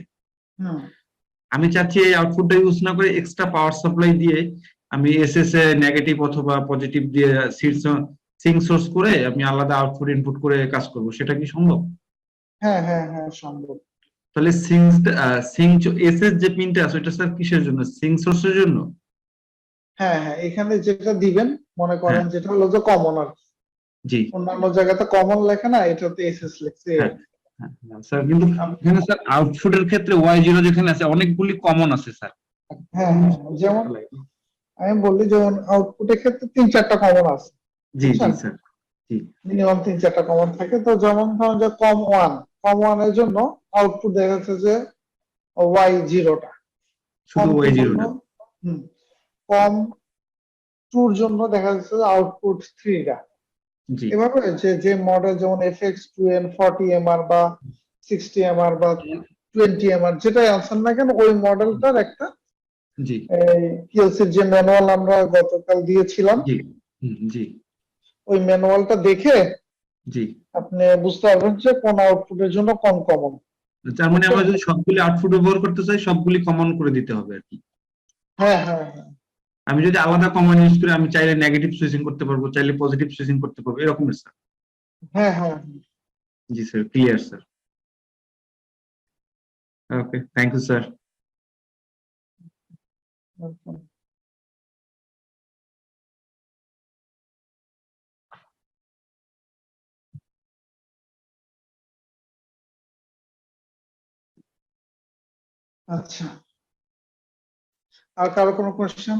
আমি চাচ্ছি এই আউটপুটটা ইউজ না করে এক্সট্রা পাওয়ার সাপ্লাই দিয়ে আমি এসএস এ নেগেটিভ অথবা পজিটিভ দিয়ে সিঙ্ক সোর্স করে আমি আলাদা আউটপুট ইনপুট করে কাজ করব, সেটা কি সম্ভব?
হ্যাঁ, হ্যাঁ, হ্যাঁ, সম্ভব।
তাহলে এসএস যে পিনটা আছে ওটা স্যার কিসের জন্য? সিঙ্ক সোর্সের জন্য?
হ্যাঁ, হ্যাঁ, এখানে যেটা দিবেন মনে করেন
হ্যাঁ,
যেটা হলো যে কমন আর কি।
জি।
অন্যান্য জায়গাতে কমন লেখে না, এটাতে এসএস লেখছে।
হ্যাঁ, স্যার কিন্তু এখানে স্যার আউটপুটের ক্ষেত্রে ওয়াই জিরো যেখানে আছে অনেকগুলি কমন আছে স্যার।
হ্যাঁ, হ্যাঁ, যেমন আমি বললি যেমন আউটপুটের ক্ষেত্রে 3-4টা কমন আছে।
জি জি স্যার, জি
মিনিমাম 3-4টা কমন থাকে। তো যেমন ধরুন যে কম ওয়ানের জন্য আউটপুট দেখা যাচ্ছে যে ওয়াই জিরোটা,
শুধু
কম
ওয়াই
টুর জন্য
জিরোটা।
কম টুর জন্য দেখা যাচ্ছে যে আউটপুট 3টা।
জি
এভাবে যে যে মডেল যেমন এফএক্স 2N 40mr বা 60mr বা 20mr যেটাই আনছেন না কেন, ওই মডেলটার একটা
জি
পিএলসির যে ম্যানুয়াল আমরা গতকাল দিয়েছিলাম,
জি জি
ওই ম্যানুয়ালটা দেখে
জি।
আপনি বুঝতে পারবেন যে কোন আউটপুটের জন্য কোন কমন।
তার মানে আমরা যদি সবগুলি আউটপুট ব্যবহার করতে চাই সবগুলি কমন করে দিতে হবে আর কি।
হ্যাঁ, হ্যাঁ, হ্যাঁ,
আমি যদি আলাদা কমন ইউজ করি আমি চাইলে নেগেটিভ সুইচিং করতে পারবো, চাইলে পজিটিভ সুইচিং করতে পারবো, এরকম স্যার।
হ্যাঁ, হ্যাঁ।
জি sir, clear sir. Okay, thank you sir.
আচ্ছা, আর কারো কোনো কোয়েশ্চেন?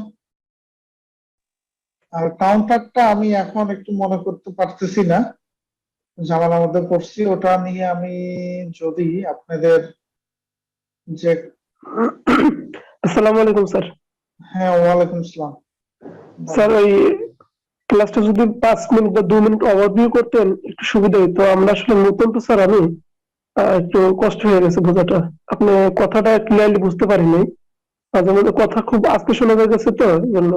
আর কাউন্টারটা আমি এখন একটু মনে করতে পারতেছি না, ঝামেলার মধ্যে পড়ছি। ওটা নিয়ে আমি যদি আপনাদের যে
আসসালামু আলাইকুম স্যার।
হ্যাঁ, ওয়ালাইকুম আসসালাম।
স্যার ওই ক্লাসটা যদি 5 মিনিট বা 2 মিনিট ওভারভিউ করতেন একটু সুবিধা হতো। আমরা আসলে নতুন তো স্যার, আমি একটু কষ্ট হয়ে গেছে বোঝাটা। আপনি কথাটা ক্লিয়ারলি বুঝতে পারিনি, মাঝে মধ্যে কথা খুব আস্তে শোনা গেছে তো এই জন্য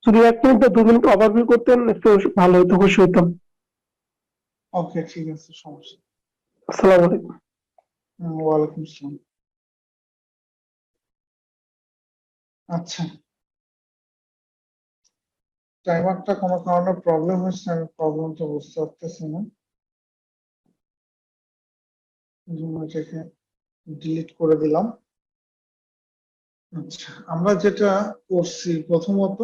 যদি 1 মিনিট বা 2 মিনিট ওভারভিউ করতেন একটু ভালো হতো, খুশি হতাম।
ওকে, ঠিক আছে, সমস্যা নেই।
আসসালামু আলাইকুম।
ওয়ালাইকুম আসসালাম। আচ্ছা, টাইমারটা কোনো কারণে প্রবলেম হচ্ছে, আমি প্রবলেমটা বুঝতে পারতেছি না, এই জন্য এটাকে ডিলিট করে দিলাম। আচ্ছা, আমরা যেটা করছি প্রথমত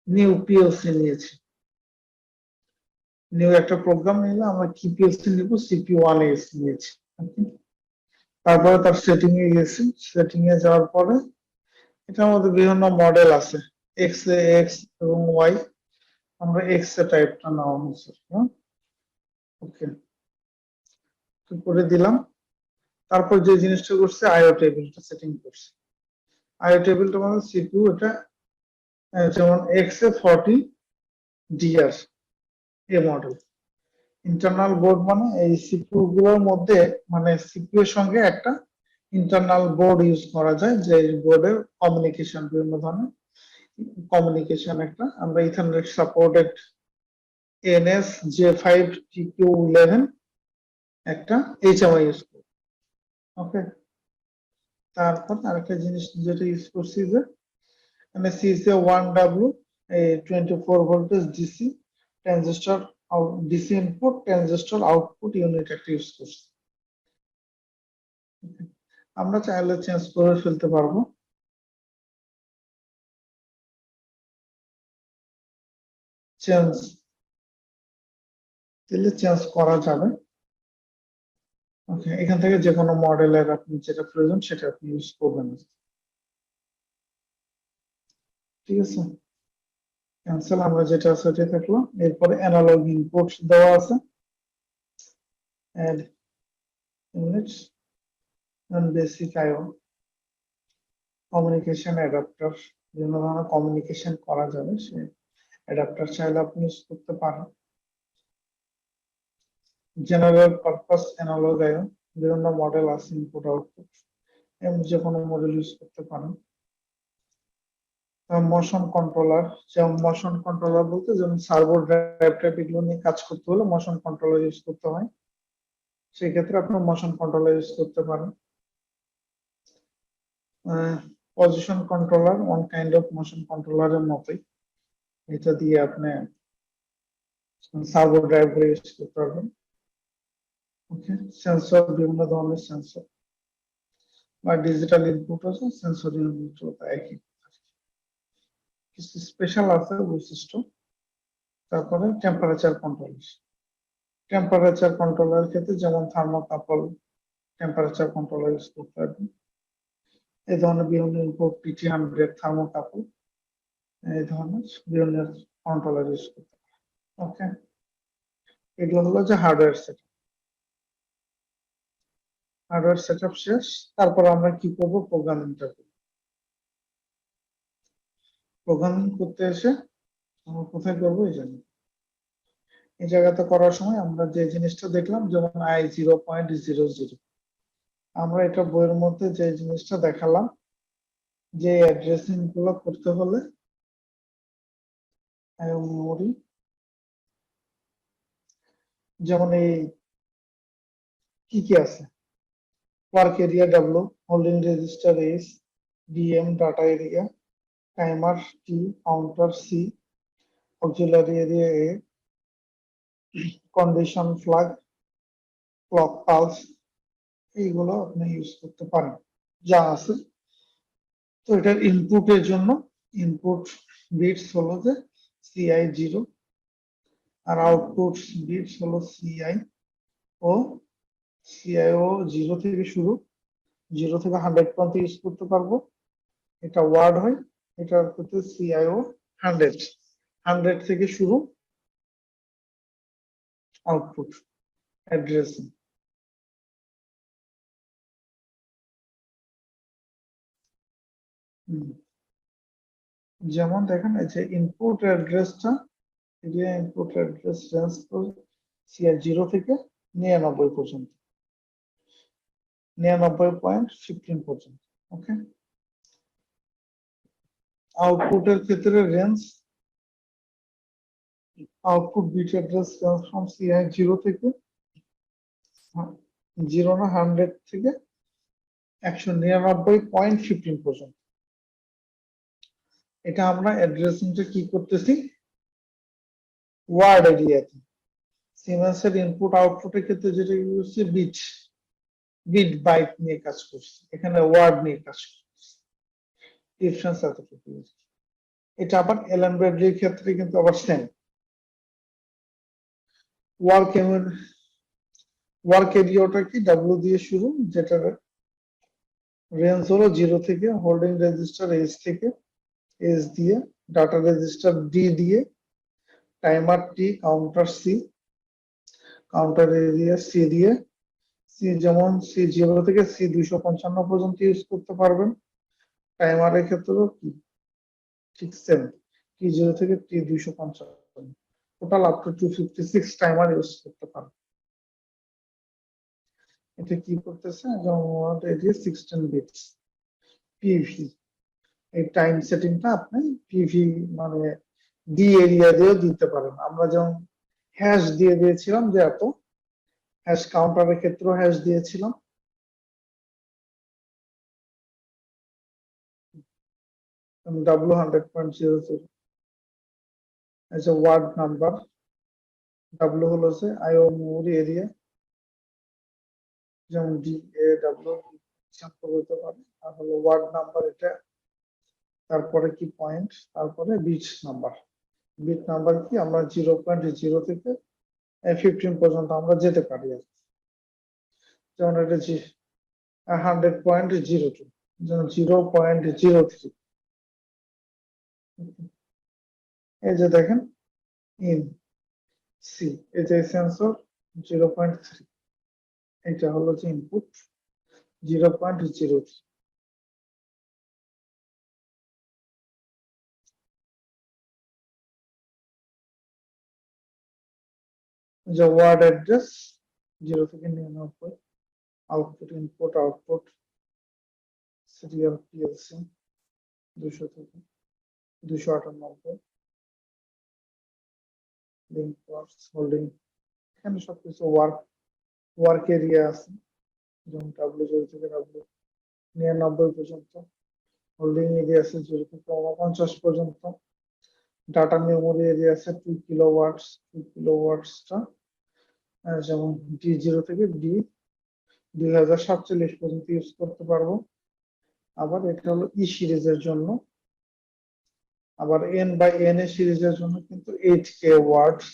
নিউ পিএলসি নিয়েছি। নিউ একটা প্রোগ্রাম নিলে আমরা কি পিএলসি নিব, CP1AS নিয়েছি। Okay? তারপরে তার সেটিং এ গেছি, সেটিং এ যাওয়ার পরে এটার মধ্যে বিভিন্ন মডেল আছে, এক্স এ এক্স এবং ওয়াই। আমরা এক্স এ টাইপটা নেওয়া হয়েছে। ওকে, করে দিলাম। তারপর যে জিনিসটা করছে, আইও টেবিলটা সেটিং করছে। আইও টেবিলটা মানে সিপিইউ, এটা যেমন এক্স এ 40 DR এ মডেল। ইন্টারনাল বোর্ড মানে এই সিপিইউ গুলোর মধ্যে, মানে সিপিইউ এর সঙ্গে একটা ইন্টারনাল বোর্ড ইউজ করা যায়, যে বোর্ডের কমিউনিকেশন, বিভিন্ন ধরনের কমিউনিকেশন, একটা আমরা ইথারনেট সাপোর্টেড এনএস J5TQ11 একটা HMI ইউজ করি। ওকে, তারপর আরেকটা জিনিস যেটা ইউজ করছি যে মানে CC1W 24 voltage DC transistor, DC input transistor output unit একটা ইউজ করছি। আমরা চাইলে চেঞ্জ করে ফেলতে পারবো। চেঞ্জ দিলে চেঞ্জ করা যাবে। ওকে, এখান থেকে যে কোনো মডেলের আপনি যেটা প্রয়োজন সেটা আপনি ইউজ করবেন। ঠিক আছে, ক্যান্সেল, আমরা যেটা আছে সেটাই থাকলো। এরপরে অ্যানালগ ইনপুট দেওয়া আছে, add units and basic IO communication adapter, বিভিন্ন ধরনের কমিউনিকেশন করা যাবে, সে অ্যাডাপ্টার চাইলে আপনি ইউজ করতে পারেন। জেনারেল পারপাস অ্যানালগ আইও, বিভিন্ন মডেল আছে, ইনপুট আউটপুট, এমন যে কোনো মডেল ইউজ করতে পারেন। মোশন কন্ট্রোলার, যেমন মোশন কন্ট্রোলার বলতে যেমন সার্ভো ড্রাইভ টাইপ এগুলো নিয়ে কাজ করতে হলে মোশন কন্ট্রোলার ইউজ করতে হয়, সেই ক্ষেত্রে আপনি মোশন কন্ট্রোলার ইউজ করতে পারেন। Position controller one kind of motion কন্ট্রোলারের মতোই, এটা দিয়ে আপনি সার্ভো ড্রাইভ ইউজ করতে পারবেন। ওকে, সেন্সর, বিভিন্ন ধরনের সেন্সর বা ডিজিটাল ইনপুট আছে, সেন্সর ইনপুট একই। কিছু স্পেশাল আছে বৈশিষ্ট্য। তারপরে টেম্পারেচার কন্ট্রোল, টেম্পারেচার কন্ট্রোলের ক্ষেত্রে যেমন থার্মোকাপল টেম্পারেচার কন্ট্রোলার ইউজ করতে পারবেন। এই ধরনের বিভিন্ন ইনপুট PT100 থার্মোকাপল, এই ধরনের বিভিন্ন কন্ট্রোলার ইউজ করতে পারবেন। ওকে, এগুলো হলো যে হার্ডওয়্যার সেটআপ। হার্ডওয়্যার সেটআপ শেষ, তারপর আমরা কি করব, প্রোগ্রামিংটা করব। প্রোগ্রামিং করতে এসে আমরা কোথায় করবো, এই জন্য এই জায়গাতে করার সময় আমরা যে জিনিসটা দেখলাম, যেমন I0.00, আমরা এটা বইয়ের মধ্যে যে জিনিসটা দেখালাম, যে অ্যাড্রেসিং গুলো করতে হলে মেমোরি, যেমন এই কি কি আছে, work area W, holding register S, DM data area, timer T, counter C, auxiliary area A, condition flag, clock pulse, এইগুলো আপনি ইউজ করতে পারেন যা আছে। তো এটার ইনপুটের জন্য ইনপুট বিটস হলো যে CI0, আর আউটপুট বিটস হলো CI ও CIO 0 থেকে শুরু, 0 থেকে 100 পর্যন্ত ইউজ করতে পারবো। এটা ওয়ার্ড হয়, এটা হচ্ছে CIO 100, 100 থেকে শুরু আউটপুট অ্যাড্রেসিং। যেমন দেখেন এই যে ইনপুট অ্যাড্রেসটা, area input address range CI0 থেকে 99 পর্যন্ত, 99.15 পর্যন্ত। ওকে, আউটপুটের ক্ষেত্রে range output bit address range from CI 0 থেকে 0 না 100 থেকে 199.15 পর্যন্ত। এটা আমরা অ্যাড্রেসিংটা কি করতেছি ওয়ার্ড এরিয়াতে। সিমেন্সের ইনপুট আউটপুটের ক্ষেত্রে যেটা ইউজ হচ্ছে বিট বাইট নিয়ে কাজ করছে, এখানে ওয়ার্ড নিয়ে কাজ করছে। ডিফারেন্স এতটুকু। এটা আবার এলএন ব্র্যাডলির ক্ষেত্রে কিন্তু আবার সেম। ওয়ার্ক এরিয়াটা কি ডাব্লিউ দিয়ে শুরু, যেটার রেঞ্জ হলো 0 থেকে, হোল্ডিং রেজিস্টার এজ থেকে, এজ দিয়ে, ডাটা রেজিস্টার ডি দিয়ে, timer T, counter C, counter area C দিয়ে, সি যেমন সি 0 থেকে সি 255 পর্যন্ত ইউজ করতে পারবেন। টাইমারের ক্ষেত্রেও কি ঠিক সেম, টি 0 থেকে টি 255, total up to 256 timer use করতে পারবেন। এটা কি করতেছে, যেমন এরিয়া 16 বিটস পিভি। এই টাইম সেটিংটা আপনি পিভি মানে ডি এরিয়া দিয়েও দিতে পারেন। আমরা যেমন হ্যাশ দিয়ে দিয়েছিলাম যে এত, হ্যাশ কাউন্টারের ক্ষেত্রেও হ্যাশ দিয়েছিলাম। W100.00 as a word number, W হলো যে আইও মেমোরি এরিয়া, যেমন DAW হতে পারে। আর হলো ওয়ার্ড নাম্বার এটা, তারপরে কি পয়েন্ট, তারপরে বিট নাম্বার। বিট নাম্বার কি আমরা 0.0 থেকে 15 পর্যন্ত আমরা যেতে পারি আর কি। যেমন এটা 100.02, যেমন 0.03। এই যে দেখেন ইন সি, এই যে সেন্সর 0.3, এটা হলো যে ইনপুট 0.03। যে ওয়ার্ড অ্যাড্রেস 0 থেকে 99, output input output serial PLC 200 থেকে 298, লিঙ্ক ওয়ার্কস হোল্ডিং, এখানে সবকিছু ওয়ার্ক এরিয়া আছে, যেমন W0 থেকে W99 পর্যন্ত, হোল্ডিং এরিয়া আছে 0 থেকে 49 পর্যন্ত, ডাটা মেমোরি এরিয়া আছে 2 কিলোওয়াটস। 2 কিলোওয়াটসটা যেমন D0 থেকে D2047 পর্যন্ত ইউজ করতে পারবো। আবার এটা হলো ই সিরিজের জন্য, আবার N বাই N এ সিরিজের জন্য কিন্তু 8K ওয়াটস,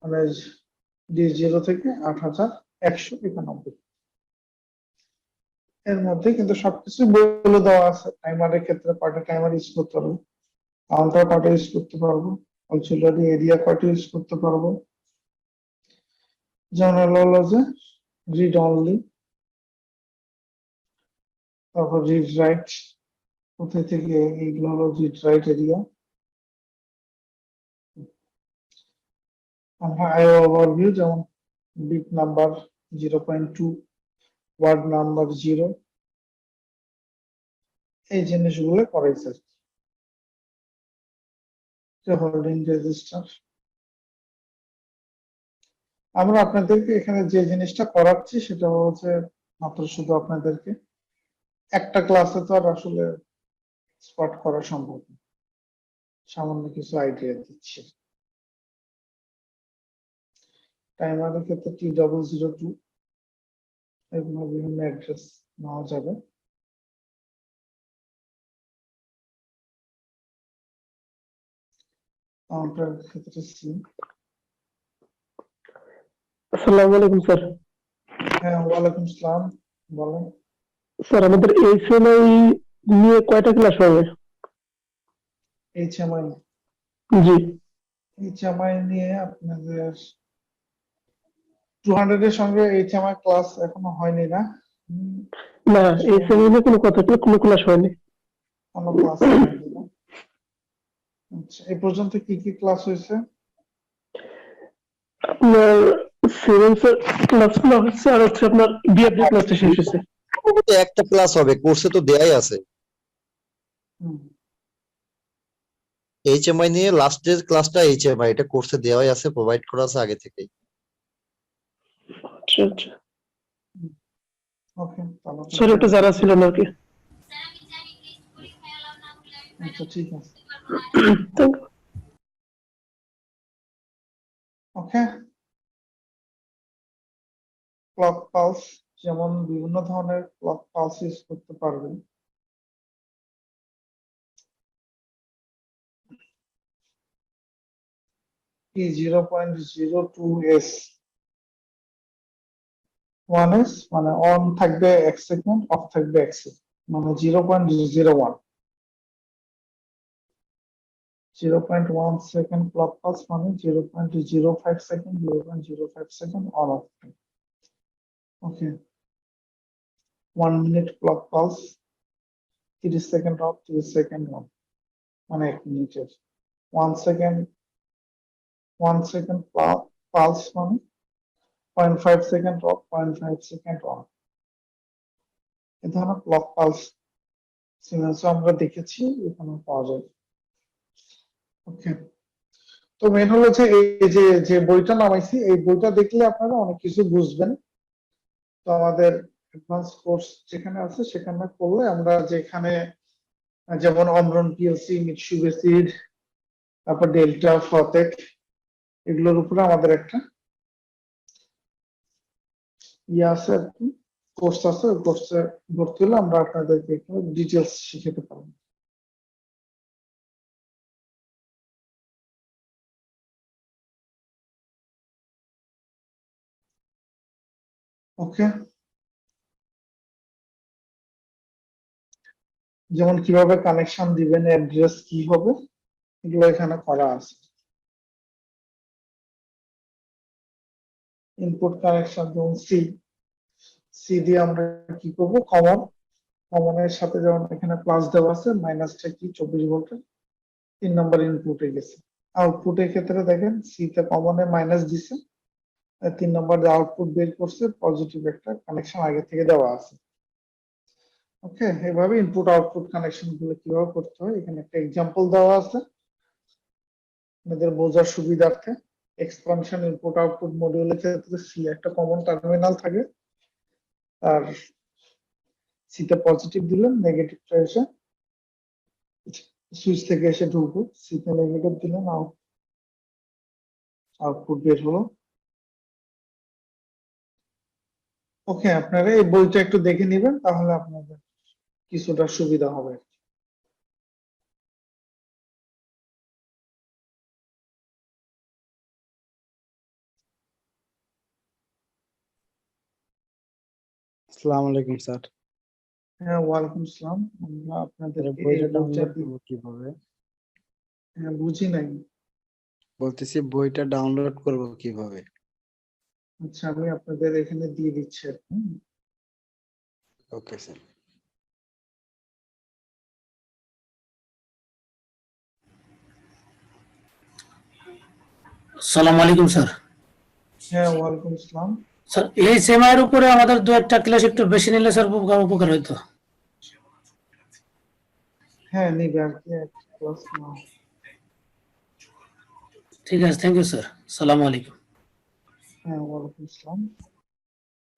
মানে D0 থেকে 8191। এর মধ্যে কিন্তু সবকিছু বলে দেওয়া আছে। টাইমারের ক্ষেত্রে কয়টা টাইমার ইউজ করতে পারবো, কাউন্টার কয়টা ইউজ করতে পারবো, অক্সিলারি এরিয়া কয়টা ইউজ করতে পারবো। যেমন হলো যে রিড অনলি, তারপর রিড রাইট, কোথায় থেকে এইগুলো হলো রিড রাইট এরিয়া। আমরা আইও ওভারভিউ, যেমন বিট নাম্বার 0.2, ওয়ার্ড নাম্বার 0, এই জিনিসগুলো করাইছে। হোল্ডিং রেজিস্টার, আমরা আপনাদেরকে এখানে যে জিনিসটা করাচ্ছি সেটা হচ্ছে মাত্র শুধু আপনাদেরকে একটা ক্লাসে তো আর আসলে স্পট করা সম্ভব না, সামান্য কিছু আইডিয়া দিচ্ছি। টাইমারের ক্ষেত্রে T002, এগুলো বিভিন্ন অ্যাড্রেস নেওয়া যাবে। কাউন্টার ক্ষেত্রে সি।
আসসালামু আলাইকুম স্যার।
হ্যাঁ, ওয়ালাইকুম আসসালাম, বলেন।
স্যার আমাদের HMI নিয়ে কয়টা ক্লাস হবে?
HMI
জি
নিয়ে আপনাদের 200 এর সঙ্গে HMI ক্লাস এখনো হয়নি না?
না, HMI নিয়ে কোনো ক্লাস হয়নি।
কোনো ক্লাস হয়নি না। আচ্ছা, এই পর্যন্ত কি কি ক্লাস হয়েছে?
আপনার সিমেন্সের ক্লাসগুলো হচ্ছে, আর হচ্ছে আপনার বিএফডি ক্লাসটা শেষ হয়েছে।
একটা ক্লাস হবে, কোর্সে তো দেয়াই আছে।
হুম।
এইচএমআই নিয়ে লাস্টের ক্লাসটা এইচএমআই এটা কোর্সে দেওয়াই আছে, প্রোভাইড করা আছে আগে থেকেই।
আচ্ছা আচ্ছা,
ওকে, তাহলে
স্যার এটা জানা ছিল না আর কি।
আচ্ছা, ঠিক আছে।
Thank you.
Okay, clock pulse, যেমন বিভিন্ন ধরনের ক্লক পালস ইউজ করতে পারবেন। কি 0.02s, 1s মানে অন থাকবে 1 সেকেন্ড, অফ থাকবে 1 সেকেন্ড, মানে 0.01। 0.1 সেকেন্ড ক্লক পালস মানে 0.05 second, 0.05 second on of. Okay, 1 minute clock pulse 30 second of, 30 second on, মানে 1 মিনিটের। 1 সেকেন্ড, 1 সেকেন্ড পালস মানে 0.5 সেকেন্ড অফ, 0.5 সেকেন্ড অন। এ ধরনের ক্লক পালস সিগন্যালস আমরা দেখেছি, এখানে পাওয়া যায়। ওকে, তো মেন হলো যে এই যে যে বইটা নামাইছি, এই বইটা দেখলে আপনারা অনেক কিছু বুঝবেন। তো আমাদের অ্যাডভান্স কোর্স যেখানে আছে সেখানে করলে আমরা যেখানে যেমন অমরন পিএলসি, মিৎসুবিশি, তারপর ডেল্টা, ফতেক, এগুলোর উপরে আমাদের একটা ইয়ে আছে আর কি, কোর্স আছে। ওই কোর্সে ভর্তি হলে আমরা আপনাদেরকে এখানে ডিটেলস শিখাতে পারবো। ওকে, যেমন কিভাবে কানেকশন দিবেন, অ্যাড্রেস কি হবে, এগুলো এখানে করা আছে। ইনপুট কানেকশন, যেমন সি দিয়ে আমরা কি করব, কমনের সাথে যেমন এখানে প্লাস দেওয়া আছে, মাইনাসটা কি 24 ভোল্টের 3 নম্বর ইনপুটে গেছে। আউটপুটের ক্ষেত্রে দেখেন সি তে কমনে মাইনাস দিছে, 3 নম্বর যে আউটপুট বের করছে পজিটিভ একটা কানেকশন আগে থেকে দেওয়া আছে। ওকে, এভাবে ইনপুট আউটপুট কানেকশন গুলো কিভাবে করতে হয় এখানে একটা এক্সাম্পল দেওয়া আছে আপনাদের বোঝার সুবিধার্থে। এক্সপানশন ইনপুট আউটপুট মডিউলের ক্ষেত্রে সি একটা কমন টার্মিনাল থাকে, আর সি তে পজিটিভ দিলেন, নেগেটিভটা এসে সুইচ থেকে এসে ঢুকবে, সি তে নেগেটিভ দিলেন, আউটপুট বের হলো। ওকে, আপনারা এই বইটা একটু দেখে নেবেন, তাহলে আপনাদের কিছুটা সুবিধা হবে।
আসসালামু আলাইকুম স্যার।
হ্যাঁ, ওয়ালাইকুম আসসালাম। আমরা
স্যার
আপনাদেরকে এই
বইটা
বইটা
ডাউনলোড করব কিভাবে?
হ্যাঁ, বুঝি নাই।
বলতেছি বইটা ডাউনলোড করব কিভাবে?
আচ্ছা, আমি আপনাদের এখানে দিয়ে দিচ্ছি আর কি।
Okay sir.
আসসালামু আলাইকুম স্যার।
হ্যাঁ, ওয়ালাইকুম আসসালাম।
স্যার এই সেমাইয়ের উপরে আমাদের দু একটা ক্লাস একটু বেশি নিলে স্যার উপকার হইতো।
হ্যাঁ, নিবে আর কি, ক্লাস নাও।
ঠিক আছে, থ্যাংক ইউ স্যার। আসসালামু আলাইকুম।
হ্যাঁ, ওয়ালাইকুম আসসালাম।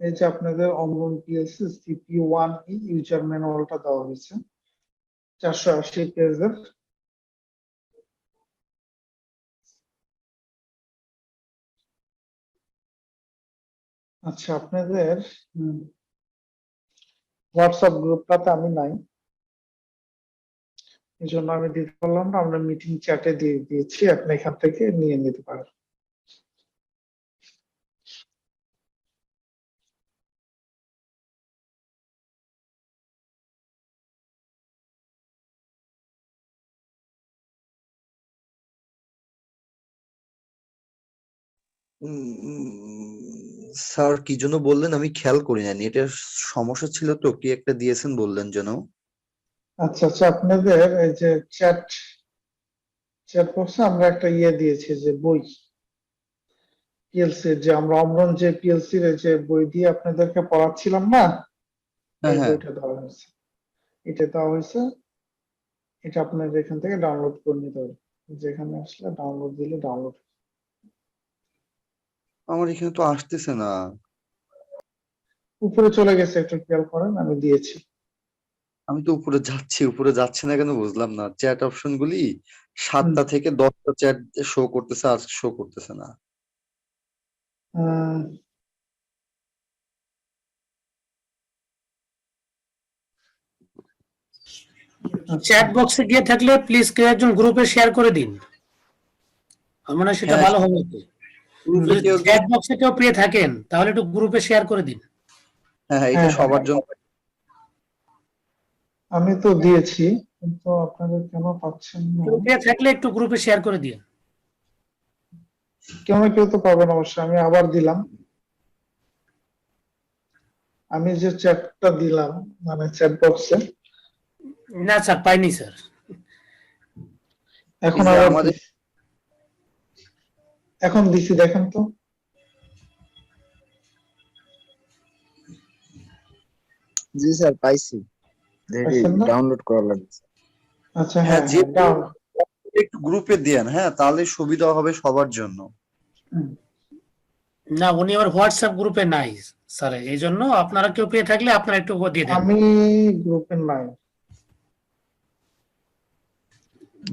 এই যে আপনাদের অমরন পিএলসি সিপিইউ 1E ইউজার ম্যানুয়ালটা দেওয়া হয়েছে 480 পেজের। আচ্ছা, আপনাদের হোয়াটসঅ্যাপ গ্রুপটাতে আমি নাই, এই জন্য আমি দিতে পারলাম না। আমরা মিটিং চ্যাটে দিয়ে দিয়েছি, আপনি এখান থেকে নিয়ে নিতে পারেন।
স্যার কি জন্য বললেন আমি খেয়াল করি না, নেটের সমস্যা ছিল তো, কি একটা দিয়েছেন বললেন যেন।
আচ্ছা আচ্ছা, আপনাদের এই যে চ্যাট চ্যাট বক্সে আমরা একটা ইয়ে দিয়েছি, যে বই পিএলসি, যে আমরা অমরন যে পিএলসি এর যে বই দিয়ে আপনাদেরকে পড়াচ্ছিলাম না,
হ্যাঁ
এই
হ্যাঁ,
বইটা দেওয়া হয়েছে। এটা দেওয়া হয়েছে, এটা আপনাদের এখান থেকে ডাউনলোড করে নিতে হবে। যেখানে আসলে ডাউনলোড দিলে ডাউনলোড।
আমার এখানে তো আসতেছে না।
উপরে চলে গেছে, একটু খেয়াল করেন, আমি দিয়েছি।
আমি তো উপরে যাচ্ছি, উপরে যাচ্ছে না কেন বুঝলাম না। চ্যাট অপশন গুলি
হুম।
7টা থেকে 10টা চ্যাট শো করতেছে, আর শো করতেছে না।
আহ, আচ্ছা,
চ্যাট বক্সে গিয়ে থাকলে প্লিজ কেউ একজন গ্রুপে শেয়ার করে দিন, আমার মনে হয় সেটা
হ্যাঁ,
ভালো হবে।
গ্রুপে
যদি
কেউ
চ্যাট বক্সে কেউ পেয়ে থাকেন তাহলে একটু গ্রুপে শেয়ার করে দিন।
হ্যাঁ হ্যাঁ, এটা
হ্যাঁ,
সবার জন্য।
আমি তো দিয়েছি, কিন্তু আপনাদের কেন পাচ্ছেন না?
কেউ পেয়ে থাকলে একটু গ্রুপে শেয়ার করে দিন।
কেউ না কেউ তো পাবেন অবশ্যই। আমি আবার দিলাম। আমি যে চ্যাটটা দিলাম, মানে চ্যাট বক্সে,
না স্যার, পাইনি স্যার।
এখন
এই যে
আবার
আমাদের
দিছি। এখন দিছি, দেখেন তো।
জি স্যার, পাইছি।
পাইছেন না?
ডাউনলোড করা লাগছে।
আচ্ছা,
হ্যাঁ,
হ্যাঁ
যে
হ্যাঁ, ডাউন।
একটু গ্রুপে দেন, হ্যাঁ, তাহলে সুবিধা হবে সবার জন্য।
না, উনি আবার হোয়াটসঅ্যাপ গ্রুপে নাই স্যার, এই জন্য আপনারা কেউ পেয়ে থাকলে আপনারা একটু দিয়ে দেন।
আমি গ্রুপে নাই।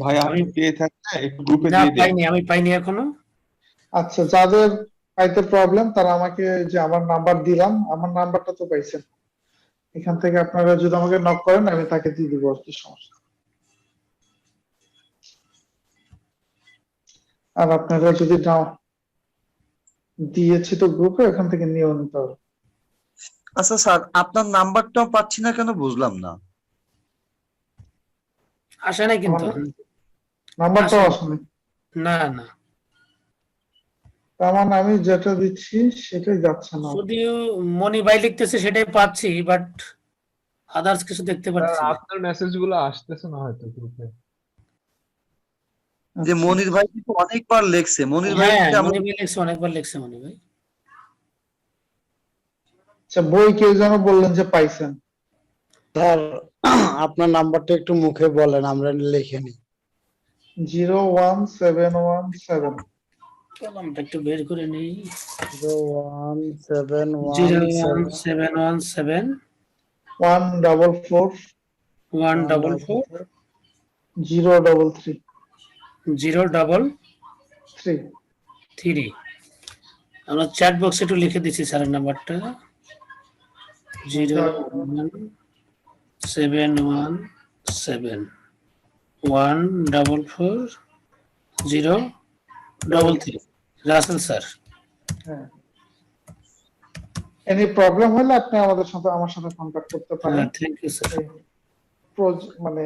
ভাই
আমি
আপনি পেয়ে থাকলে একটু গ্রুপে
না
দিয়ে দেন।
পাইনি, আমি পাইনি এখনো।
আচ্ছা, যাদের পাইতে প্রবলেম তারা আমাকে, যে আমার নাম্বার দিলাম, আমার নাম্বারটা তো পাইছেন। এখান থেকে আপনারা যদি আমাকে নক করেন, আমি তাকে দিয়ে দিব, আর কি সমস্যা। আর আপনারা যদি নাও, দিয়েছি তো গ্রুপে, এখান থেকে নিয়েও নিতে হবে।
আচ্ছা স্যার, আপনার নাম্বারটাও পাচ্ছি না কেন বুঝলাম না।
আসে নাই
আমার
কিন্তু।
নাম্বারটাও
আসেনি।
আসেনি।
না না,
তার মানে আমি যেটা দিচ্ছি সেটাই যাচ্ছে না।
যদিও মনি ভাই লিখতেছে সেটাই পাচ্ছি, বাট আদার্স কিছু দেখতে
স্যার
পাচ্ছি না।
আপনার মেসেজ গুলো আসতেছে না হয়তো গ্রুপে।
যে
আচ্ছা,
মনির ভাই কিন্তু অনেকবার লেখছে, মনির
হ্যাঁ,
ভাইকে আমরা
মনি ভাই লিখছে, অনেকবার লিখছে মনি ভাই।
আচ্ছা, বই কেউ যেন বললেন যে পাইছেন।
স্যার, আপনার নাম্বারটা একটু মুখে বলেন, আমরা লিখে নিই।
01717
কলমটা একটু বের করে নেই।
01717
01717
144
144
033
033।
3।
আমরা চ্যাট বক্সে একটু লিখে দিচ্ছি স্যারের নাম্বারটা। 01717 144 033। রাসেল স্যার।
হ্যাঁ, এনি প্রবলেম হলে আপনি আমার সাথে কন্ট্যাক্ট করতে পারেন।
হ্যাঁ, থ্যাংক ইউ স্যার।
এই মানে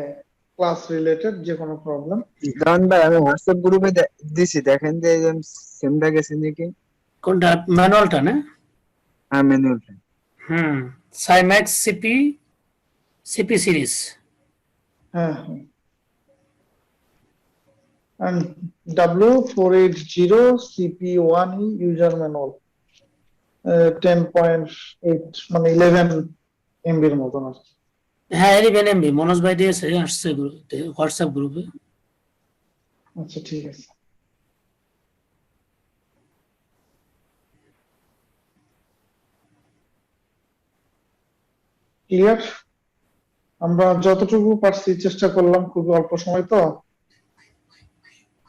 ক্লাস রিলেটেড যে কোনো প্রবলেম।
দান ভাই, আমি হোয়াটসঅ্যাপ গ্রুপে দিছি, দেখেন যে সেমটা গেছে নাকি।
কোনটা? ম্যানুয়ালটা না?
হ্যাঁ, ম্যানুয়ালটা।
সাইম্যাক্স সিপি সিরিজ।
হ্যাঁ, হ্যাঁ। And W480 CP1E user manual, 10.8 মানে 11 MB-র মতন আর কি।
হ্যাঁ, 11 MB মনোজ ভাই দিয়েছে, আসছে গ্রুপে, হোয়াটসঅ্যাপ গ্রুপে।
আচ্ছা, ঠিক আছে। ক্লিয়ার? আমরা যতটুকু পারছি চেষ্টা করলাম, খুবই অল্প সময় তো।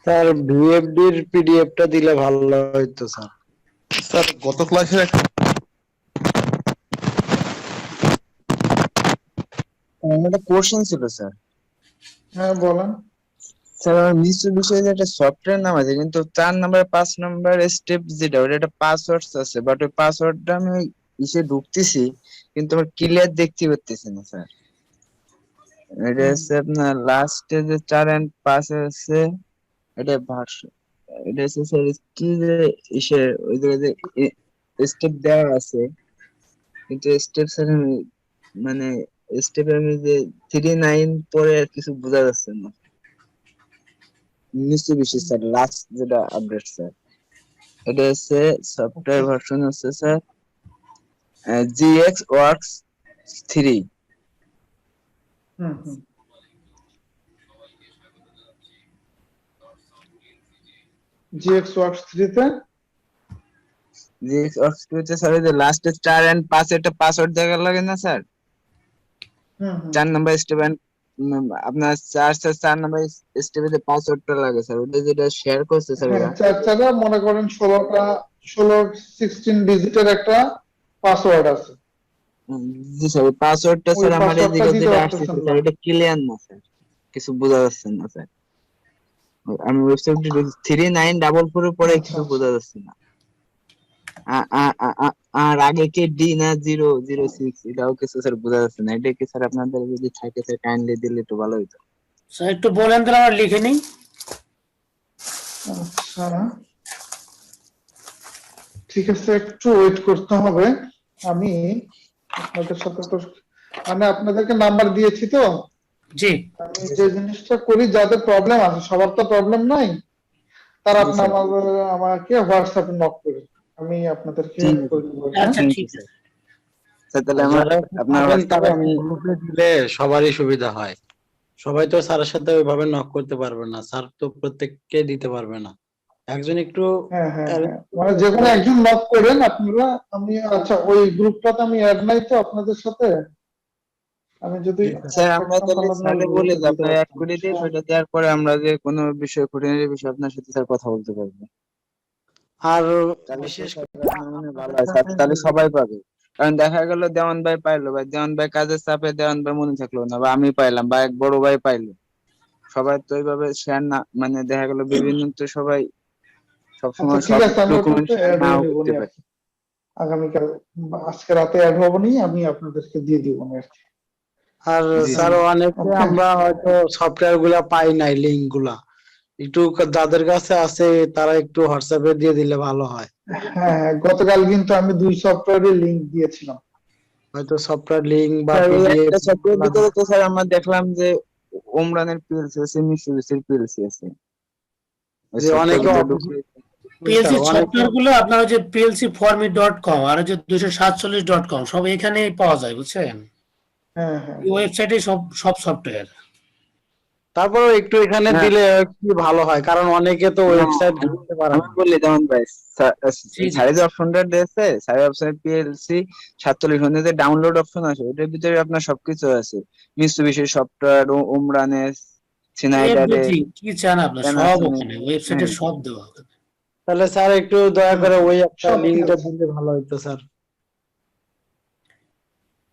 স্যার, ভিএফডির পিডিএফটা দিলে ভালো হইতো স্যার।
স্যার গত ক্লাসের
একটা কোশ্চেন ছিল স্যার।
হ্যাঁ, বলেন।
স্যার, আমার মিশ্র বিষয়ে যে একটা সফটওয়্যার নাম আছে, কিন্তু 4 নাম্বার 5 নাম্বার স্টেপ যেটা, ওটা একটা পাসওয়ার্ড আছে, বাট ওই পাসওয়ার্ডটা আমি ইসে ঢুকতেছি, কিন্তু আমার ক্লিয়ার দেখতে পারতেছি না স্যার। এটা হচ্ছে আপনার লাস্টে যে 4 and 5 আছে, এটা ভার্স, এটা হচ্ছে স্যার কি যে ইসে ওই যে স্টেপ দেওয়া আছে, কিন্তু স্টেপ স্যার মানে স্টেপে আমি যে 39 পরে আর কিছু বোঝা যাচ্ছে না। নিশ্চয় বিশেষ স্যার, লাস্ট যেটা আপডেট স্যার, এটা হচ্ছে সফটওয়্যার ভার্সন হচ্ছে স্যার জিএক্স ওয়ার্কস 3।
হুম হুম জিএক্স ওয়ার্কস 3 তে
যে অক্সফোর্ডে স্যার যে লাস্ট স্টার এন্ড পাস একটা পাসওয়ার্ড দেখা লাগে না স্যার?
হুম হুম
4 নাম্বার স্টেপ এন্ড আপনার 4 নাম্বার স্টেপে যে পাসওয়ার্ডটা লাগে স্যার, ওটা যেটা শেয়ার করছে স্যার
হ্যাঁ
ওরা।
চারটা মনে করেন 16 ডিজিটের একটা পাসওয়ার্ড আছে,
জি স্যার, পাসওয়ার্ডটা
ওই
স্যার আমার
পাসওয়ার্ডটা
এদিকে
দিতে
যেটা আসছে
পারতেছেন
স্যার
না।
এটা ক্লিয়ার না স্যার, কিছু বোঝা যাচ্ছে না স্যার। আমি ওয়েবসাইটে 3944 এর পরে
আচ্ছা
কিছু
আচ্ছা
বোঝা যাচ্ছে না। আর আগে কি ডি না 006 এটাও কিছু স্যার বোঝা যাচ্ছে না। এটা কি স্যার আপনাদের যদি থাকে স্যার কাইন্ডলি দিলে একটু ভালো হতো।
স্যার একটু বলেন তাহলে আমরা লিখে নিই।
আচ্ছা, ঠিক আছে, একটু ওয়েট করতে হবে। আমি আপনাদের সাথে তো মানে আপনাদেরকে নাম্বার দিয়েছি তো,
জি
আমি যে জিনিসটা করি, যাদের প্রবলেম আছে, সবার তো প্রবলেম নাই, তারা
জি
আপনার
স্যার,
আমাকে হোয়াটসঅ্যাপে নক করে, আমি আপনাদেরকে
ঠিক
হেল্প
আছে
করে দেবো। হ্যাঁ,
আচ্ছা
থ্যাংক
ঠিক
ইউ স্যার।
আছে।
স্যার তাহলে
আর
আমার
যারা
আপনার
পাবেন তারা
হোয়াটসঅ্যাপে আমি
গ্রুপে দিলে সবারই সুবিধা হয়। সবাই তো স্যারের সাথে ওইভাবে নক করতে পারবে না, স্যার তো প্রত্যেককে দিতে পারবে না। একজন একটু
হ্যাঁ হ্যাঁ হ্যাঁ,
arrange
মানে
করলে
যে কোনো
সবাই-
একজন নক করেন আপনারা। আমি আচ্ছা, ওই গ্রুপটাতে আমি অ্যাড নাই তো আপনাদের সাথে, আমি যদি
জি স্যার।
স্যার
add
আমরা
থাকতাম
তাহলে
তাহলে আপনার
স্যারে বলে
গ্রুপে
যে
দিতে
আপনার অ্যাড
পারতাম।
করে দিই, ওটা দেওয়ার পরে আমরা যে কোনো বিষয় খুঁটিনাটি বিষয় আপনার সাথে স্যার কথা বলতে পারবো।
আর
তাহলে তো
বিশেষ
স্যার
করে
আমার মনে হয় ভালো
আপনাদের
হয় স্যার,
কাছে
তাহলে সবাই পাবে। কারণ দেখা গেল দেওয়ান ভাই পাইলো, বা দেওয়ান ভাই কাজের চাপে দেওয়ান ভাই মনে থাকলো না, বা আমি পাইলাম, বা এক বড় ভাই পাইলো, সবাই তো এইভাবে শেয়ার না, মানে দেখা গেল বিভিন্ন তো সবাই
আচ্ছা
সবসময়
ঠিক
সব
আছে, আমি
ডকুমেন্ট
ওটাতে
শেয়ার
অ্যাড হয়ে
নাও
নিব
করতে
নি আর
পারে।
কি। আগামীকাল বা আজকে রাতে অ্যাড হবো নি, আমি আপনাদেরকে দিয়ে দিব নি আর কি।
আর
জি
স্যার
স্যার।
অনেকে
ওকে,
আমরা হয়তো সফটওয়্যার গুলা পাই নাই, লিঙ্ক গুলা একটু যাদের কাছে আছে তারা একটু হোয়াটসঅ্যাপে দিয়ে দিলে ভালো হয়।
হ্যাঁ হ্যাঁ, গতকাল কিন্তু আমি 2 সফটওয়্যারের লিংক দিয়েছিলাম।
হয়তো সফটওয়্যার লিঙ্ক বা
স্যার ওই
পিডিএফ।
একটা সফটওয়্যার ভিতরে তো স্যার আমরা দেখলাম যে ওমরানের পিএলসি আছে, মিৎসুবিশির পিএলসি আছে, ওই
যে
সফটওয়্যার
অনেকে
ভিতরে
অফিস
ঢুকে।
পিএলসি
অনেকে
সফটওয়্যার গুলো আপনার হচ্ছে plcformi.com আর হচ্ছে 247.com সব এখানেই পাওয়া যায়, বুঝছেন?
হ্যাঁ হ্যাঁ,
এই ওয়েবসাইটে সব সব সফটওয়্যার।
তারপরেও একটু এখানে
না
দিলে কি ভালো হয়, কারণ অনেকে তো
না,
ওয়েবসাইট
আমি
ঘাঁটতে পারে
আমি
না।
বললি যেমন ভাই,
জি জি
স্যারের যে অপশনটা দিয়েছে, স্যারের অপশনে পিএলসি 47 মধ্যে যে ডাউনলোড অপশন আছে, ওটার ভিতরে আপনার সবকিছু আছে। মিৎসুবিশির সফটওয়্যার, ওমরানের, সিনাইডারের,
এভরিথিং কি চান আপনার সব
প্যানাসোনিক।
ওখানে
হ্যাঁ
ওয়েবসাইটে সব দেওয়া হবে।
তাহলে স্যার একটু দয়া
হুম
করে
হুম,
ওই একটা
সব ঠিক
লিঙ্কটা
আছে।
দিলে ভালো হতো স্যার।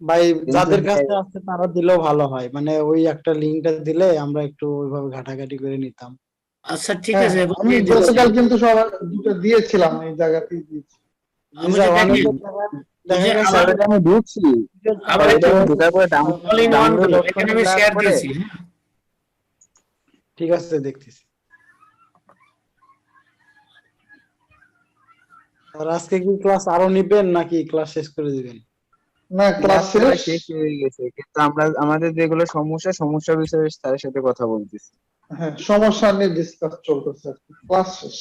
ভাই
কিন্তু
যাদের
ভাই
কাছে আছে তারা দিলেও ভালো হয়, মানে ওই একটা লিঙ্কটা দিলে আমরা একটু ওইভাবে ঘাটাঘাটি করে নিতাম।
আচ্ছা ঠিক
হ্যাঁ
আছে,
হ্যাঁ,
এখন
আমি
দিয়ে দিচ্ছি।
গতকাল কিন্তু সবার দুটো দিয়েছিলাম, এই জায়গাতেই দিয়েছি।
জি
আমি যে
স্যার,
দেখেন
অনেকে
ওই
দেখা
যে
গেছে
স্যার
আমার
ওটা আমি ঢুকছি,
আবার
ওটা
একটু
আমি ঢোকার পরে
অল ইন ওয়ান
ডাউনলোড
গুলো এখানে
অপশনে
আমি
যাওয়ার
শেয়ার
পরে।
দিয়েছি, হ্যাঁ।
ঠিক আছে দেখতেছি। আর আজকে কি ক্লাস আরো নিবেন নাকি ক্লাস শেষ করে দিবেন?
না, ক্লাস
ক্লাস প্রায়
শেষ।
শেষ হয়ে গেছে, কিন্তু আমরা আমাদের যেগুলো সমস্যা বিষয়ে স্যারের সাথে কথা বলতেছি।
হ্যাঁ, সমস্যা নিয়ে ডিসকাস চলতেছে আর কি, ক্লাস শেষ।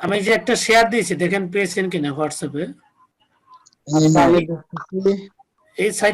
আমি যে একটা শেয়ার দিয়েছি, দেখেন পেয়েছেন কিনা হোয়াটসঅ্যাপে।
হ্যাঁ
আচ্ছা
হ্যাঁ।
আমি দেখতেছি।
এই সাইট